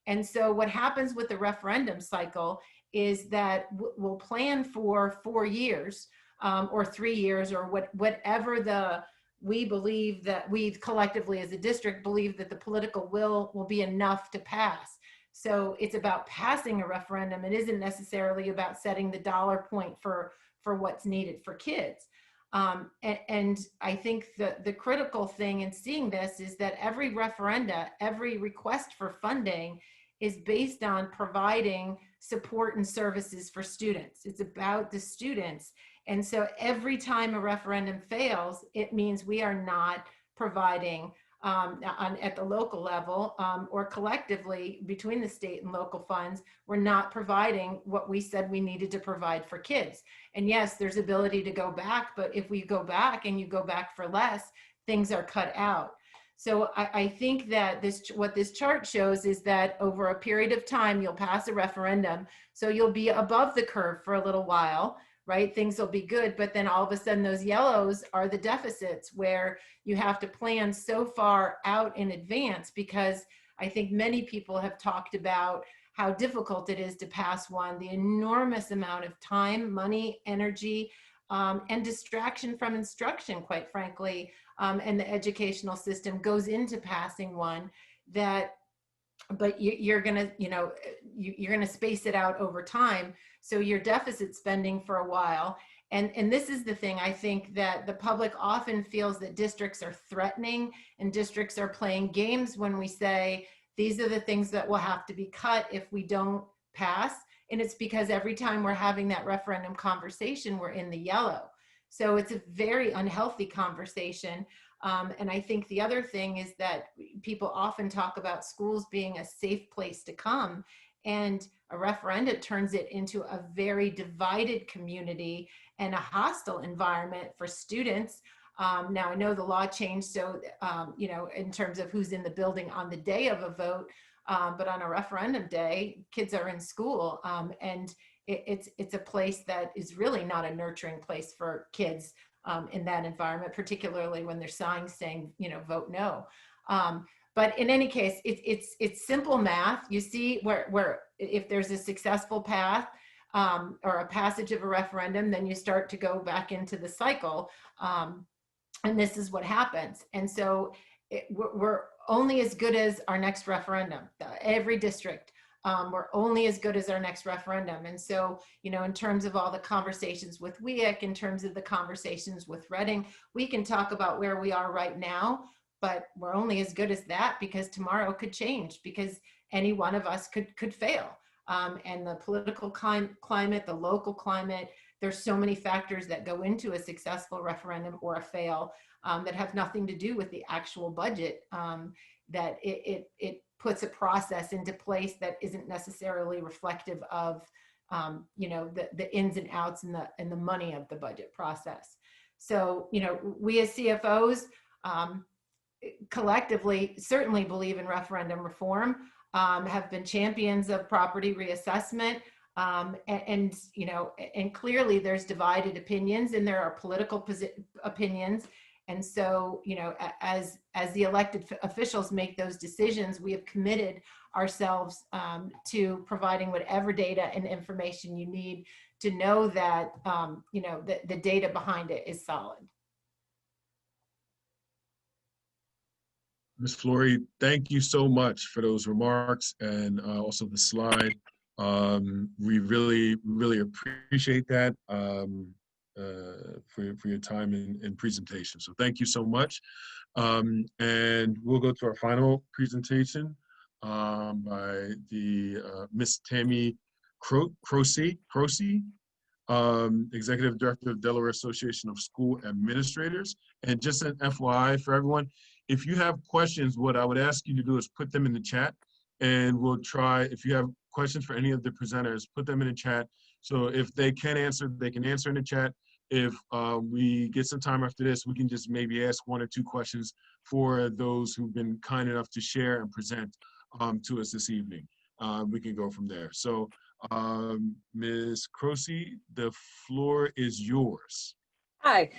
And so what happens with the referendum cycle is that we'll plan for 4 years or 3 years, or whatever we believe that we collectively as a district believe that the political will be enough to pass. So it's about passing a referendum. It isn't necessarily about setting the dollar point for what's needed for kids. And I think the critical thing in seeing this is that every referenda, every request for funding is based on providing support and services for students. It's about the students. And so every time a referendum fails, it means we are not providing at the local level or collectively between the state and local funds, we're not providing what we said we needed to provide for kids. And yes, there's ability to go back, but if we go back and you go back for less, things are cut out. So I think that what this chart shows is that over a period of time, you'll pass a referendum. So you'll be above the curve for a little while, right? Things will be good, but then all of a sudden those yellows are the deficits, where you have to plan so far out in advance, because I think many people have talked about how difficult it is to pass one, the enormous amount of time, money, energy, and distraction from instruction, quite frankly, and the educational system goes into passing one that, but you're going to, you're going to space it out over time. So you're deficit spending for a while. And this is the thing, I think that the public often feels that districts are threatening and districts are playing games when we say, these are the things that will have to be cut if we don't pass. And it's because every time we're having that referendum conversation, we're in the yellow. So it's a very unhealthy conversation. And I think the other thing is that people often talk about schools being a safe place to come, and a referendum turns it into a very divided community and a hostile environment for students. Now, I know the law changed, so, in terms of who's in the building on the day of a vote, but on a referendum day, kids are in school, and it's a place that is really not a nurturing place for kids in that environment, particularly when there's signs saying, vote no. But in any case, it's simple math. You see where if there's a successful path or a passage of a referendum, then you start to go back into the cycle. And this is what happens. And so we're only as good as our next referendum. Every district, we're only as good as our next referendum. And so, in terms of all the conversations with WEIC, in terms of the conversations with Reading, we can talk about where we are right now, but we're only as good as that because tomorrow could change, because any one of us could fail. And the political climate, the local climate, there's so many factors that go into a successful referendum or a fail that have nothing to do with the actual budget, that it puts a process into place that isn't necessarily reflective of the ins and outs and the money of the budget process. So, we as CFOs collectively certainly believe in referendum reform, have been champions of property reassessment, and clearly there's divided opinions and there are political opinions. And so, as the elected officials make those decisions, we have committed ourselves to providing whatever data and information you need to know that, the data behind it is solid. Ms. Flory, thank you so much for those remarks and also the slide. We really, really appreciate that for your time and presentation. So thank you so much. And we'll go to our final presentation by the Miss Tammy Croce, Executive Director of Delaware Association of School Administrators. And just an FYI for everyone, if you have questions, what I would ask you to do is put them in the chat, and we'll try, if you have questions for any of the presenters, put them in the chat. So if they can answer, they can answer in the chat. If we get some time after this, we can just maybe ask one or two questions for those who've been kind enough to share and present to us this evening. We can go from there. So Ms. Croce, the floor is yours. Hi,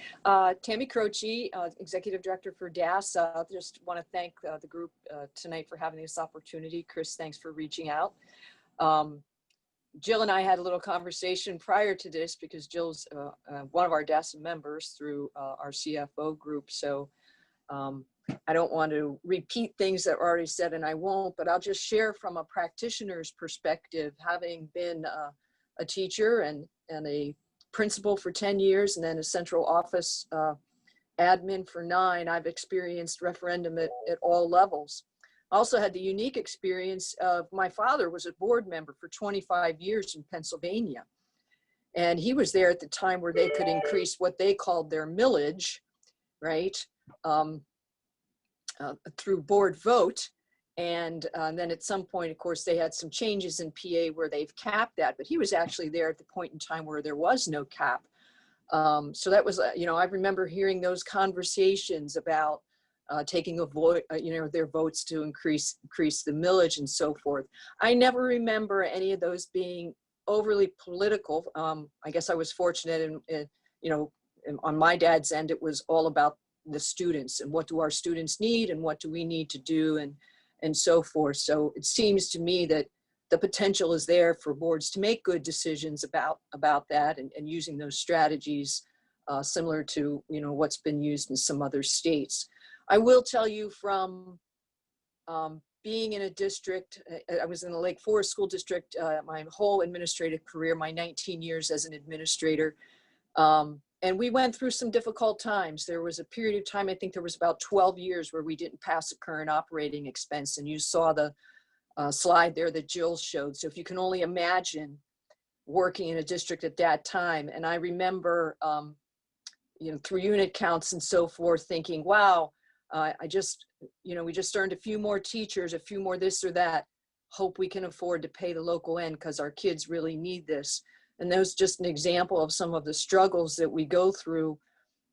Tammy Croce, Executive Director for DAS. Just want to thank the group tonight for having this opportunity. Chris, thanks for reaching out. Jill and I had a little conversation prior to this because Jill's one of our DAS members through our CFO group. So I don't want to repeat things that were already said, and I won't, but I'll just share from a practitioner's perspective, having been a teacher and a principal for 10 years and then a central office admin for 9, I've experienced referendum at all levels. I also had the unique experience of my father was a board member for 25 years in Pennsylvania. And he was there at the time where they could increase what they called their millage, right, through board vote. And then at some point, of course, they had some changes in PA where they've capped that, but he was actually there at the point in time where there was no cap. So that was, I remember hearing those conversations about taking a vote, their votes to increase the millage and so forth. I never remember any of those being overly political. I guess I was fortunate on my dad's end, it was all about the students and what do our students need and what do we need to do and so forth. So it seems to me that the potential is there for boards to make good decisions about that and using those strategies similar to, you know, what's been used in some other states. I will tell you from being in a district, I was in the Lake Forest School District my whole administrative career, my 19 years as an administrator. And we went through some difficult times. There was a period of time, I think there was about 12 years where we didn't pass a current operating expense. And you saw the slide there that Jill showed. So if you can only imagine working in a district at that time. And I remember, you know, through unit counts and so forth, thinking, wow, we just earned a few more teachers, a few more this or that. Hope we can afford to pay the local end because our kids really need this. And that was just an example of some of the struggles that we go through,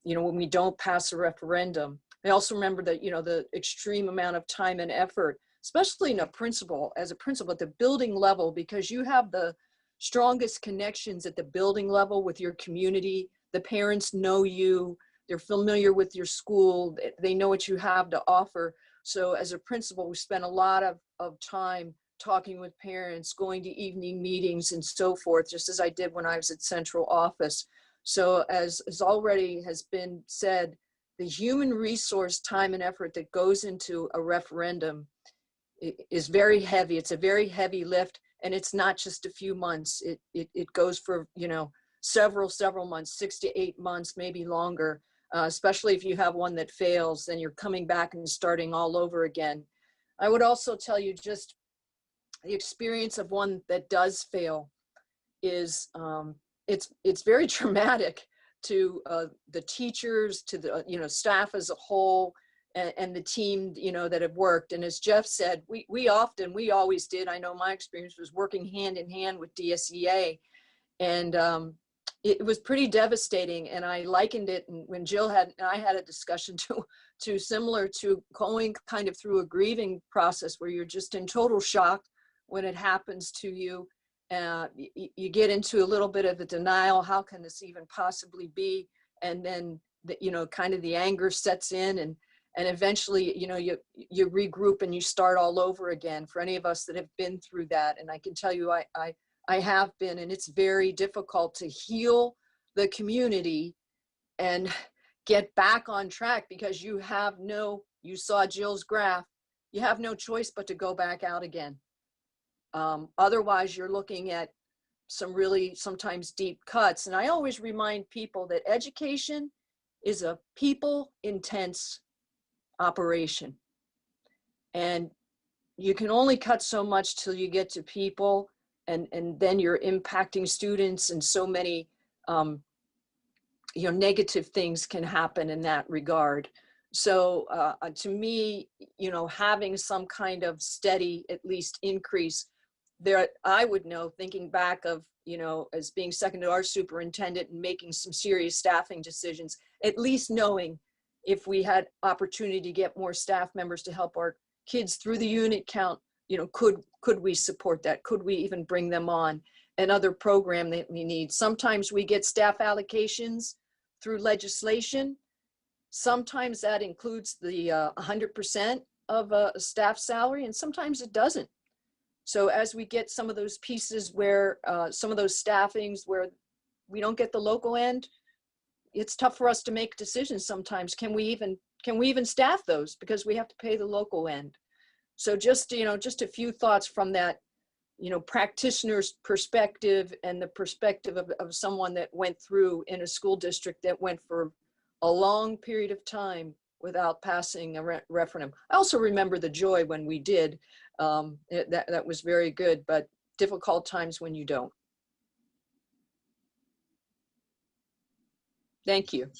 you know, when we don't pass a referendum. I also remember that, you know, the extreme amount of time and effort, especially as a principal at the building level, because you have the strongest connections at the building level with your community. The parents know you, they're familiar with your school, they know what you have to offer. So as a principal, we spent a lot of time talking with parents, going to evening meetings and so forth, just as I did when I was at central office. So as already has been said, the human resource, time and effort that goes into a referendum is very heavy. It's a very heavy lift, and it's not just a few months. It goes for, you know, several months, 6 to 8 months, maybe longer, especially if you have one that fails, then you're coming back and starting all over again. I would also tell you just the experience of one that does fail is it's very traumatic to the teachers, to the, you know, staff as a whole, and the team, you know, that have worked. And as Jeff said, we always did. I know my experience was working hand in hand with DSEA, and it was pretty devastating. And I likened it, and when Jill and I had a discussion to similar to going kind of through a grieving process where you're just in total shock when it happens to you. You get into a little bit of a denial. How can this even possibly be? And then, you know, kind of the anger sets in, and eventually, you know, you regroup and you start all over again. For any of us that have been through that, and I can tell you, I have been, and it's very difficult to heal the community and get back on track, because you saw Jill's graph, you have no choice but to go back out again. Otherwise, you're looking at some really sometimes deep cuts. And I always remind people that education is a people-intense operation. And you can only cut so much till you get to people, and then you're impacting students, and so many you know, negative things can happen in that regard. So to me, you know, having some kind of steady, at least increase there, I would know, thinking back of, you know, as being second to our superintendent and making some serious staffing decisions, at least knowing if we had opportunity to get more staff members to help our kids through the unit count, you know, could we support that? Could we even bring them on? Another program that we need. Sometimes we get staff allocations through legislation. Sometimes that includes the 100% of a staff salary, and sometimes it doesn't. So as we get some of those pieces where some of those staffings where we don't get the local end, it's tough for us to make decisions sometimes. Can we even staff those, because we have to pay the local end? So just, you know, just a few thoughts from that, you know, practitioner's perspective and the perspective of someone that went through in a school district that went for a long period of time without passing a referendum. I also remember the joy when we did. That was very good, but difficult times when you don't. Thank you.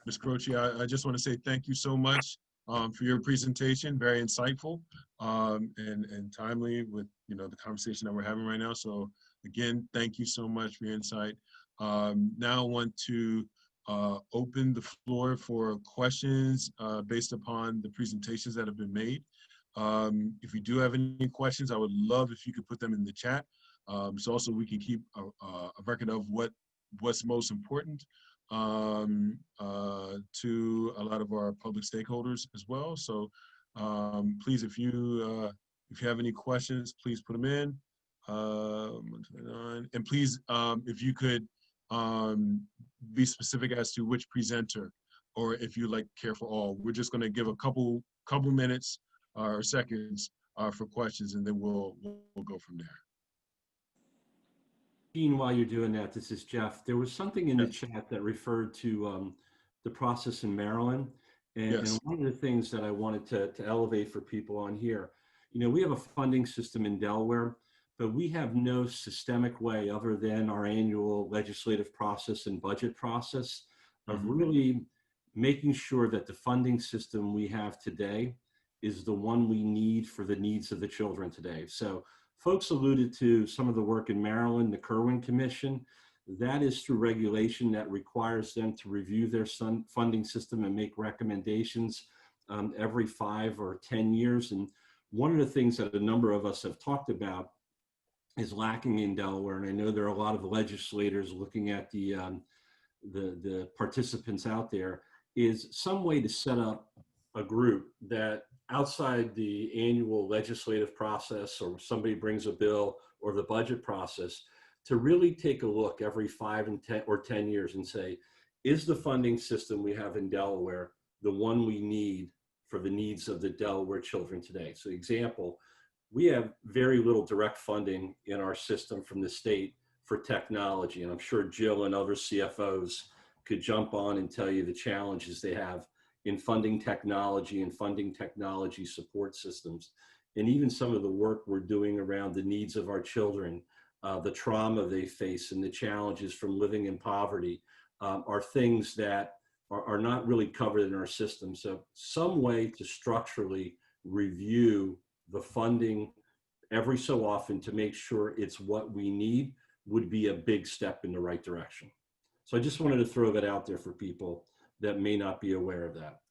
Ms. Croce, I just want to say thank you so much for your presentation. Very insightful and timely with, you know, the conversation that we're having right now. So again, thank you so much for your insight. Now I want to open the floor for questions based upon the presentations that have been made. If you do have any questions, I would love if you could put them in the chat. So also we can keep a record of what's most important to a lot of our public stakeholders as well. So please, if you If you have any questions, please put them in. 129. And please, if you could be specific as to which presenter, or if you like care for all. We're just going to give a couple minutes or seconds for questions, and then we'll go from there. Gene, while you're doing that, this is Jeff. There was something in the chat that referred to the process in Maryland. And one of the things that I wanted to elevate for people on here, you know, we have a funding system in Delaware, but we have no systemic way other than our annual legislative process and budget process of really making sure that the funding system we have today is the one we need for the needs of the children today. So folks alluded to some of the work in Maryland, the Kirwan Commission. That is through regulation that requires them to review their funding system and make recommendations every 5 or 10 years. And one of the things that a number of us have talked about is lacking in Delaware. And I know there are a lot of legislators looking at the participants out there, is some way to set up a group that outside the annual legislative process, or somebody brings a bill or the budget process, to really take a look every 5 and 10 or 10 years and say, is the funding system we have in Delaware the one we need for the needs of the Delaware children today? So example, we have very little direct funding in our system from the state for technology. And I'm sure Jill and other CFOs could jump on and tell you the challenges they have in funding technology and funding technology support systems. And even some of the work we're doing around the needs of our children, the trauma they face and the challenges from living in poverty are things that are not really covered in our system. So some way to structurally review the funding every so often to make sure it's what we need would be a big step in the right direction. So I just wanted to throw that out there for people that may not be aware of that.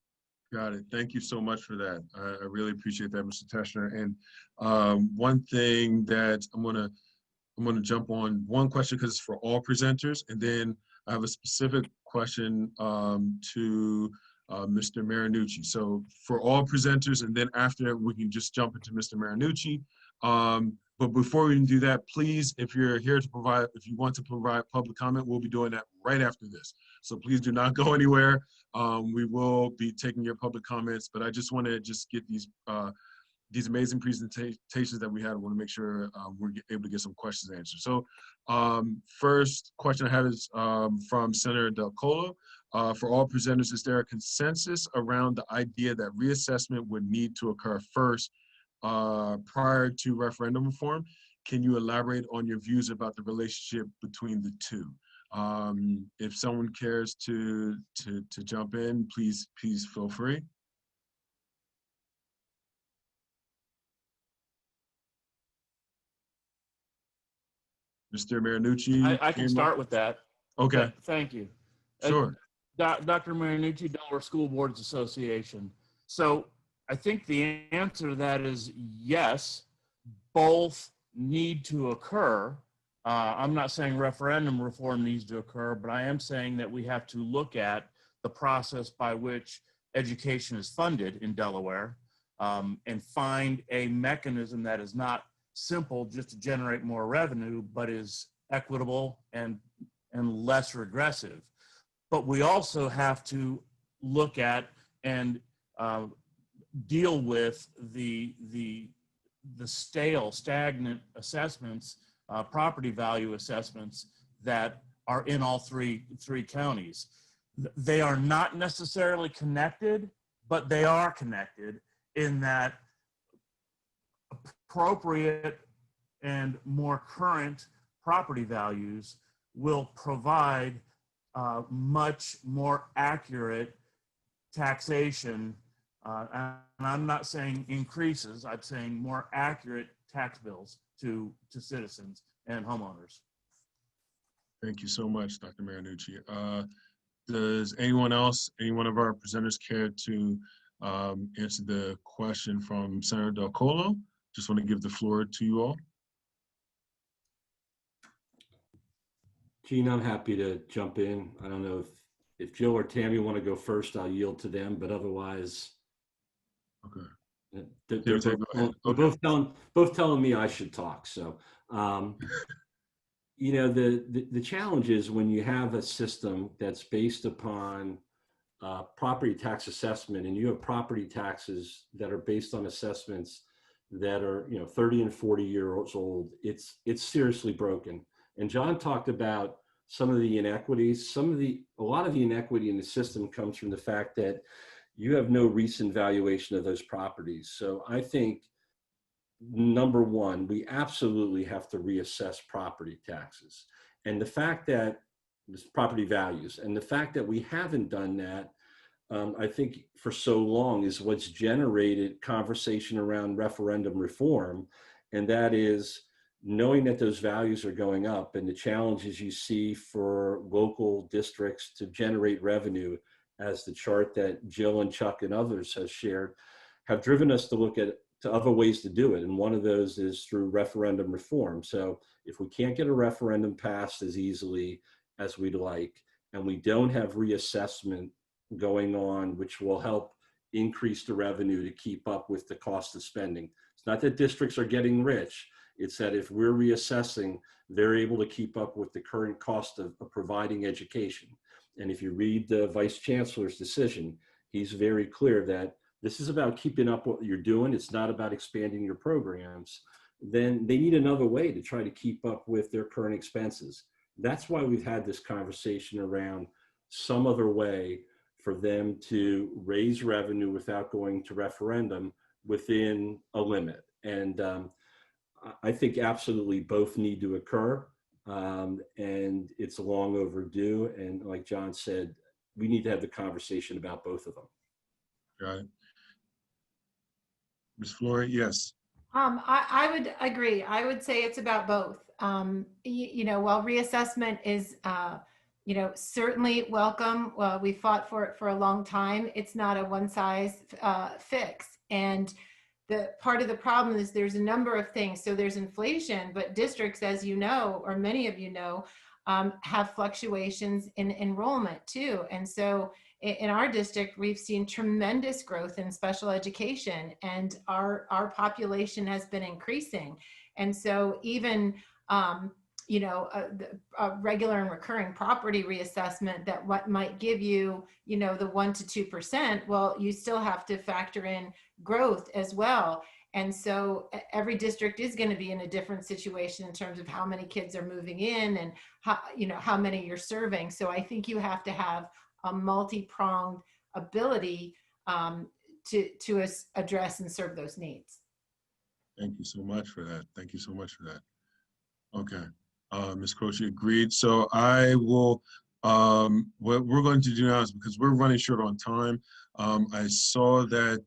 Got it. Thank you so much for that. I really appreciate that, Mr. Teschner. And one thing that I'm gonna jump on one question because it's for all presenters, and then I have a specific question to Mr. Marinucci. So for all presenters, and then after that, we can just jump into Mr. Marinucci. But before we can do that, please, if you're here to provide, if you want to provide public comment, we'll be doing that right after this. So please do not go anywhere. We will be taking your public comments, but I just want to just get these amazing presentations that we had. I want to make sure we're able to get some questions answered. So first question I have is from Senator Del Colo. For all presenters, is there a consensus around the idea that reassessment would need to occur first prior to referendum reform? Can you elaborate on your views about the relationship between the two? If someone cares to jump in, please feel free. Mr. Marinucci. I can start with that. Okay. Thank you. Sure. Dr. Marinucci, Delaware School Boards Association. So I think the answer to that is yes, both need to occur. I'm not saying referendum reform needs to occur, but I am saying that we have to look at the process by which education is funded in Delaware and find a mechanism that is not simple just to generate more revenue, but is equitable and less regressive. But we also have to look at and deal with the stale, stagnant assessments, property value assessments that are in all three counties. They are not necessarily connected, but they are connected in that appropriate and more current property values will provide much more accurate taxation. And I'm not saying increases, I'm saying more accurate tax bills to citizens and homeowners. Thank you so much, Dr. Marinucci. Does anyone else, any one of our presenters care to answer the question from Senator Del Colo? Just want to give the floor to you all. Gene, I'm happy to jump in. I don't know if Jill or Tammy want to go first, I'll yield to them, but otherwise, okay. They're both telling me I should talk. So, you know, the challenge is when you have a system that's based upon property tax assessment, and you have property taxes that are based on assessments that are, you know, 30 and 40 years old, it's seriously broken. And John talked about some of the inequities. A lot of the inequity in the system comes from the fact that you have no recent valuation of those properties. So I think, number one, we absolutely have to reassess property taxes. And the fact that property values, and the fact that we haven't done that, I think for so long, is what's generated conversation around referendum reform. And that is knowing that those values are going up, and the challenges you see for local districts to generate revenue, as the chart that Jill and Chuck and others have shared, have driven us to look to other ways to do it. And one of those is through referendum reform. So if we can't get a referendum passed as easily as we'd like, and we don't have reassessment going on, which will help increase the revenue to keep up with the cost of spending. It's not that districts are getting rich. It's that if we're reassessing, they're able to keep up with the current cost of providing education. And if you read the Vice Chancellor's decision, he's very clear that this is about keeping up what you're doing. It's not about expanding your programs. Then they need another way to try to keep up with their current expenses. That's why we've had this conversation around some other way for them to raise revenue without going to referendum within a limit. And I think absolutely both need to occur. And it's long overdue. And like John said, we need to have the conversation about both of them. Got it. Ms. Flory, yes. I would agree. I would say it's about both. You know, while reassessment is, you know, certainly welcome. Well, we fought for it for a long time. It's not a one size fix. And the part of the problem is there's a number of things. So there's inflation, but districts, as you know, or many of you know, have fluctuations in enrollment too. And so in our district, we've seen tremendous growth in special education, and our population has been increasing. And so even, you know, a regular and recurring property reassessment that what might give you, you know, the 1 to 2%, well, you still have to factor in growth as well. And so every district is going to be in a different situation in terms of how many kids are moving in and how, you know, how many you're serving. So I think you have to have a multi-pronged ability to address and serve those needs. Thank you so much for that. Thank you so much for that. Okay. Ms. Croce agreed. So I will, what we're going to do now is, because we're running short on time, I saw that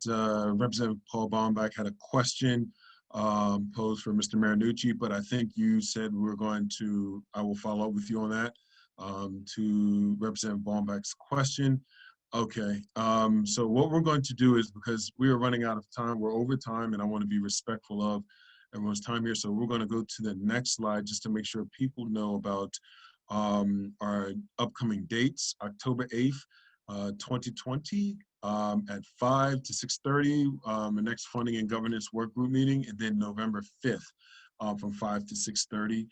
Representative Paul Baumbach had a question posed for Mr. Marinucci, but I think you said we're going to, I will follow up with you on that to Representative Baumbach's question. Okay, so what we're going to do is, because we are running out of time, we're over time, and I want to be respectful of everyone's time here. So we're going to go to the next slide just to make sure people know about our upcoming dates. October 8th, 2020 at 5 to 6:30, the next Funding and Governance Work Group meeting, and then November 5th from 5 to 6:30.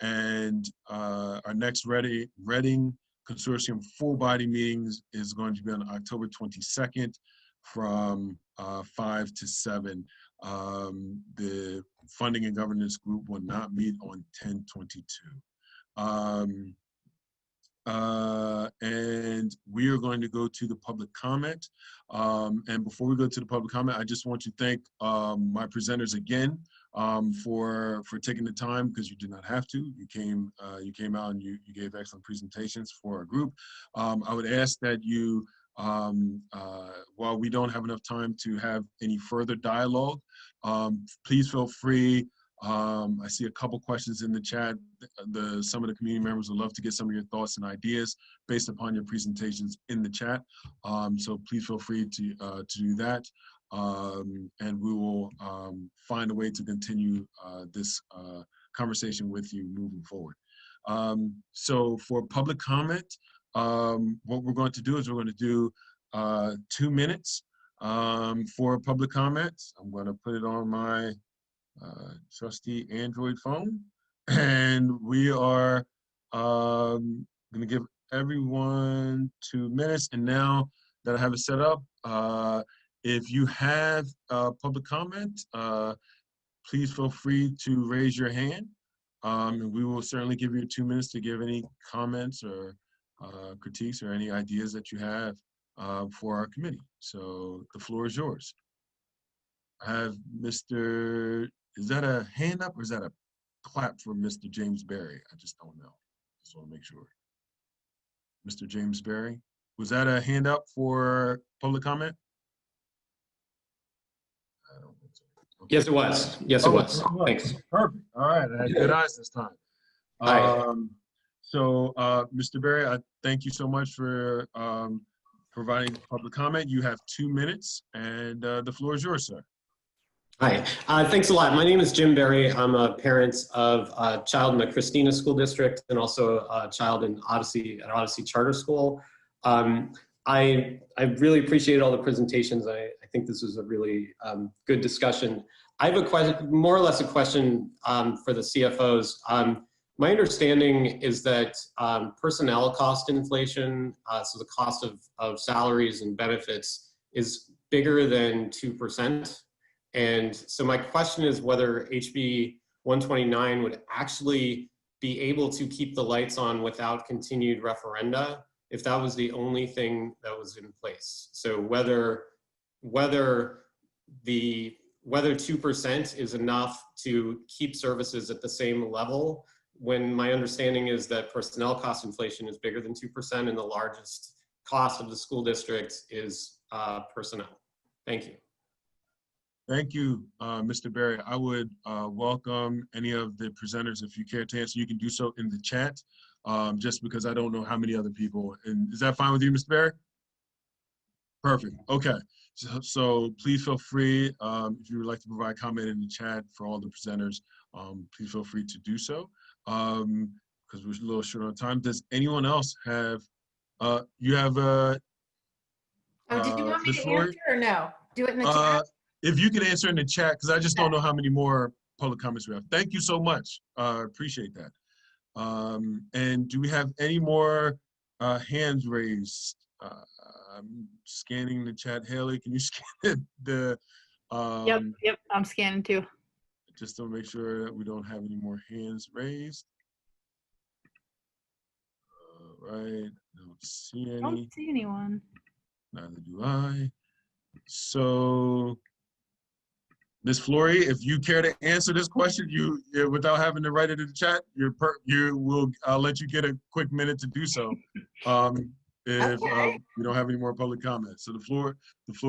And our next Reading Consortium full body meetings is going to be on October 22nd from 5 to 7. The Funding and Governance Group will not meet on 10/22. And we are going to go to the public comment. And before we go to the public comment, I just want to thank my presenters again for taking the time, because you did not have to. You came out and you gave excellent presentations for our group. I would ask that you, while we don't have enough time to have any further dialogue, please feel free. I see a couple questions in the chat. Some of the community members would love to get some of your thoughts and ideas based upon your presentations in the chat. So please feel free to do that. And we will find a way to continue this conversation with you moving forward. So for public comment, what we're going to do is we're going to do 2 minutes. for public comments. I'm going to put it on my trusty Android phone, and we are going to give everyone 2 minutes. And now that I have it set up, if you have public comment, please feel free to raise your hand, and we will certainly give you 2 minutes to give any comments or critiques or any ideas that you have for our committee. So the floor is yours. I have Mr. Is that a hand up or is that a clap for Mr. James Berry? I just don't know. Just want to make sure. Mr. James Berry, was that a hand up for public comment? I don't think so. Okay. Yes, it was. Yes, it was. Thanks. Perfect. All right. I had good eyes this time. Hi. So, Mr. Berry, I thank you so much for providing public comment. You have 2 minutes, and the floor is yours, sir. Hi. Thanks a lot. My name is Jim Berry. I'm a parent of a child in the Christina School District and also a child in Odyssey Charter School. I really appreciated all the presentations. I think this was a really good discussion. I have a question, more or less a question for the CFOs. My understanding is that personnel cost inflation, so the cost of salaries and benefits, is bigger than 2%. And so my question is whether HB 129 would actually be able to keep the lights on without continued referenda if that was the only thing that was in place. So whether 2% is enough to keep services at the same level, when my understanding is that personnel cost inflation is bigger than 2% and the largest cost of the school district is personnel. Thank you. Thank you, Mr. Berry. I would welcome any of the presenters, if you care to answer. You can do so in the chat, just because I don't know how many other people. And is that fine with you, Mr. Berry? Perfect. Okay. So please feel free, if you would like to provide comment in the chat for all the presenters, please feel free to do so, because we're a little short on time. Does anyone else have, you have Oh, did you want me to answer or no? Do it in the chat. If you can answer in the chat, because I just don't know how many more public comments we have. Thank you so much. Appreciate that. And do we have any more hands raised? I'm scanning the chat. Haley, can you scan the? Yep, I'm scanning too. Just to make sure that we don't have any more hands raised. All right, I don't see any. Don't see anyone. Neither do I. So, Ms. Flory, if you care to answer this question, without having to write it in the chat, I'll let you get a quick minute to do so. If we don't have any more public comments. So the floor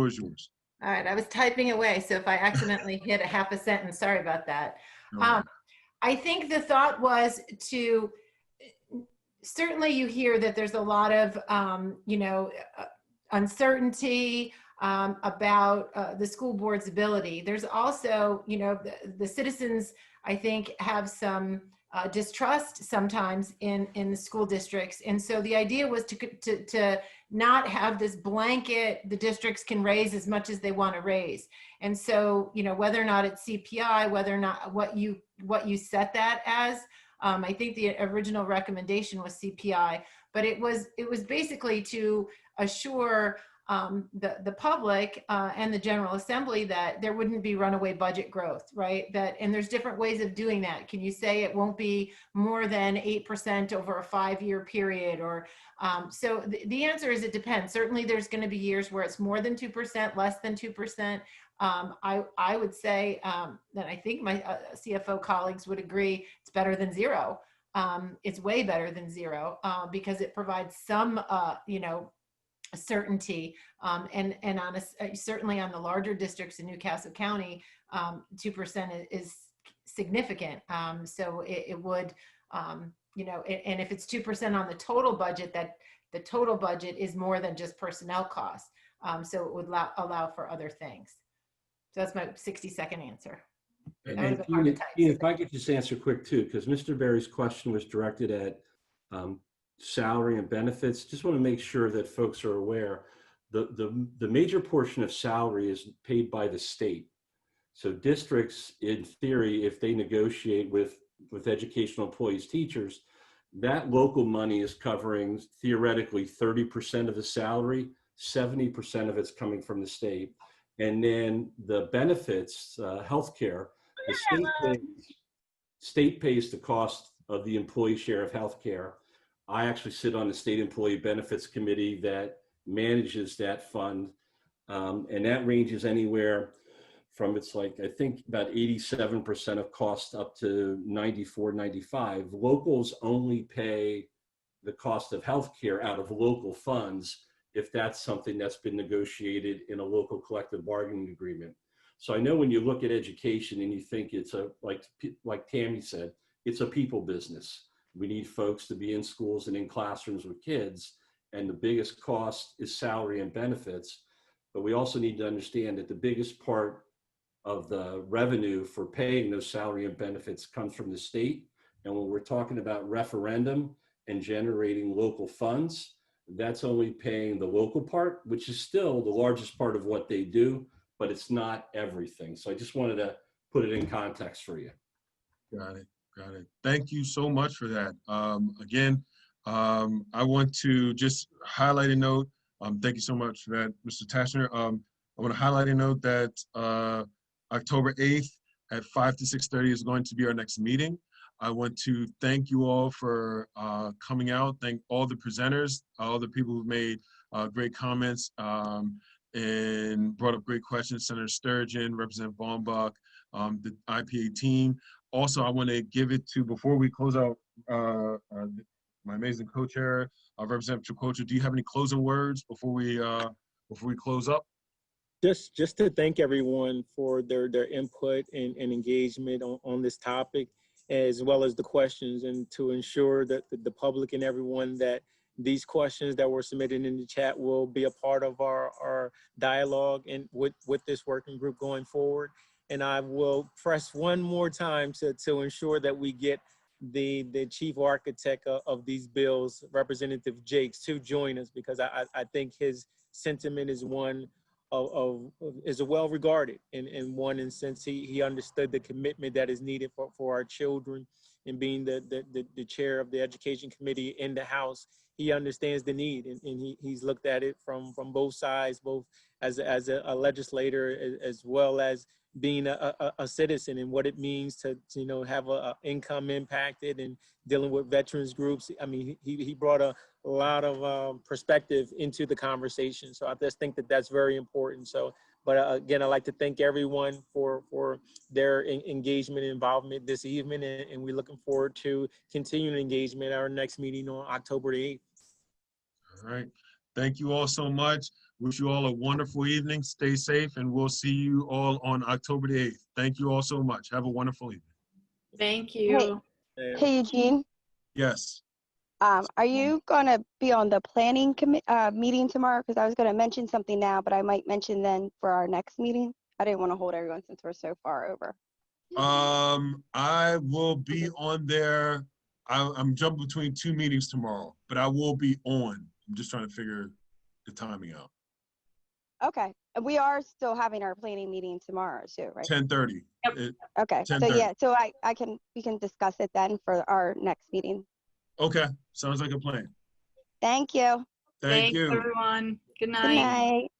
is yours. All right, I was typing away, so if I accidentally hit a half a sentence, sorry about that. I think the thought was to, certainly you hear that there's a lot of, uncertainty about the school board's ability. There's also, the citizens, I think, have some distrust sometimes in the school districts. And so the idea was to not have this blanket, the districts can raise as much as they want to raise. And so, whether or not it's CPI, whether or not what you set that as, I think the original recommendation was CPI, but it was basically to assure the public and the General Assembly that there wouldn't be runaway budget growth, right? And there's different ways of doing that. Can you say it won't be more than 8% over a 5-year period? Or so the answer is it depends. Certainly there's going to be years where it's more than 2%, less than 2%. I would say that I think my CFO colleagues would agree it's better than zero. It's way better than zero because it provides some, certainty, and on certainly on the larger districts in Newcastle County, 2% is significant. So it would, and if it's 2% on the total budget, that the total budget is more than just personnel costs. So it would allow for other things. So that's my 60-second answer. And if I could just answer quick too, because Mr. Berry's question was directed at salary and benefits. Just want to make sure that folks are aware. the major portion of salary is paid by the state. So districts, in theory, if they negotiate with educational employees, teachers, that local money is covering theoretically 30% of the salary, 70% of it's coming from the state. And then the benefits, healthcare, the state pays the cost of the employee share of healthcare. I actually sit on the State Employee Benefits Committee that manages that fund. And that ranges anywhere from, it's like, I think about 87% of cost up to 94, 95. Locals only pay the cost of healthcare out of local funds if that's something that's been negotiated in a local collective bargaining agreement. So I know when you look at education and you think it's like Tammy said, it's a people business. We need folks to be in schools and in classrooms with kids, and the biggest cost is salary and benefits. But we also need to understand that the biggest part of the revenue for paying those salary and benefits comes from the state. And when we're talking about referendum and generating local funds, that's only paying the local part, which is still the largest part of what they do, but it's not everything. So I just wanted to put it in context for you. Got it. Got it. Thank you so much for that. Again, I want to just highlight a note. Thank you so much for that, Mr. Tashner. I want to highlight a note that October 8th at 5 to 6:30 is going to be our next meeting. I want to thank you all for coming out. Thank all the presenters, all the people who made great comments and brought up great questions. Senator Sturgeon, Representative Baumbach, the IPA team. Also, I want to give it to, before we close out, my amazing co-chair, Representative Chicocha. Do you have any closing words before we close up? Just to thank everyone for their input and engagement on this topic, as well as the questions, and to ensure that the public and everyone that these questions that were submitted in the chat will be a part of our dialogue and with this working group going forward. And I will press one more time to ensure that we get the chief architect of these bills, Representative Jakes, to join us, because I think his sentiment is one is a well regarded, and one, and since he understood the commitment that is needed for our children, and being the chair of the Education Committee in the House, he understands the need, and he's looked at it from both sides, both as a legislator as well as being a citizen, and what it means to have a income impacted and dealing with veterans groups. I mean, he brought a lot of perspective into the conversation. So I just think that that's very important. So, but again, I'd like to thank everyone for their engagement and involvement this evening, and we're looking forward to continuing engagement at our next meeting on October the 8th. All right. Thank you all so much. Wish you all a wonderful evening. Stay safe, and we'll see you all on October the 8th. Thank you all so much. Have a wonderful evening. Thank you. Hey, Eugene. Yes. Are you going to be on the planning meeting tomorrow? Because I was going to mention something now, but I might mention then for our next meeting. I didn't want to hold everyone since we're so far over. I will be on there. I'm jumping between two meetings tomorrow, but I will be on. I'm just trying to figure the timing out. Okay. We are still having our planning meeting tomorrow too, right? 10:30. Yep. Okay. 10:30. So yeah, so we can discuss it then for our next meeting. Okay. Sounds like a plan. Thank you. Thank Thanks, you. everyone. Good night. Good night.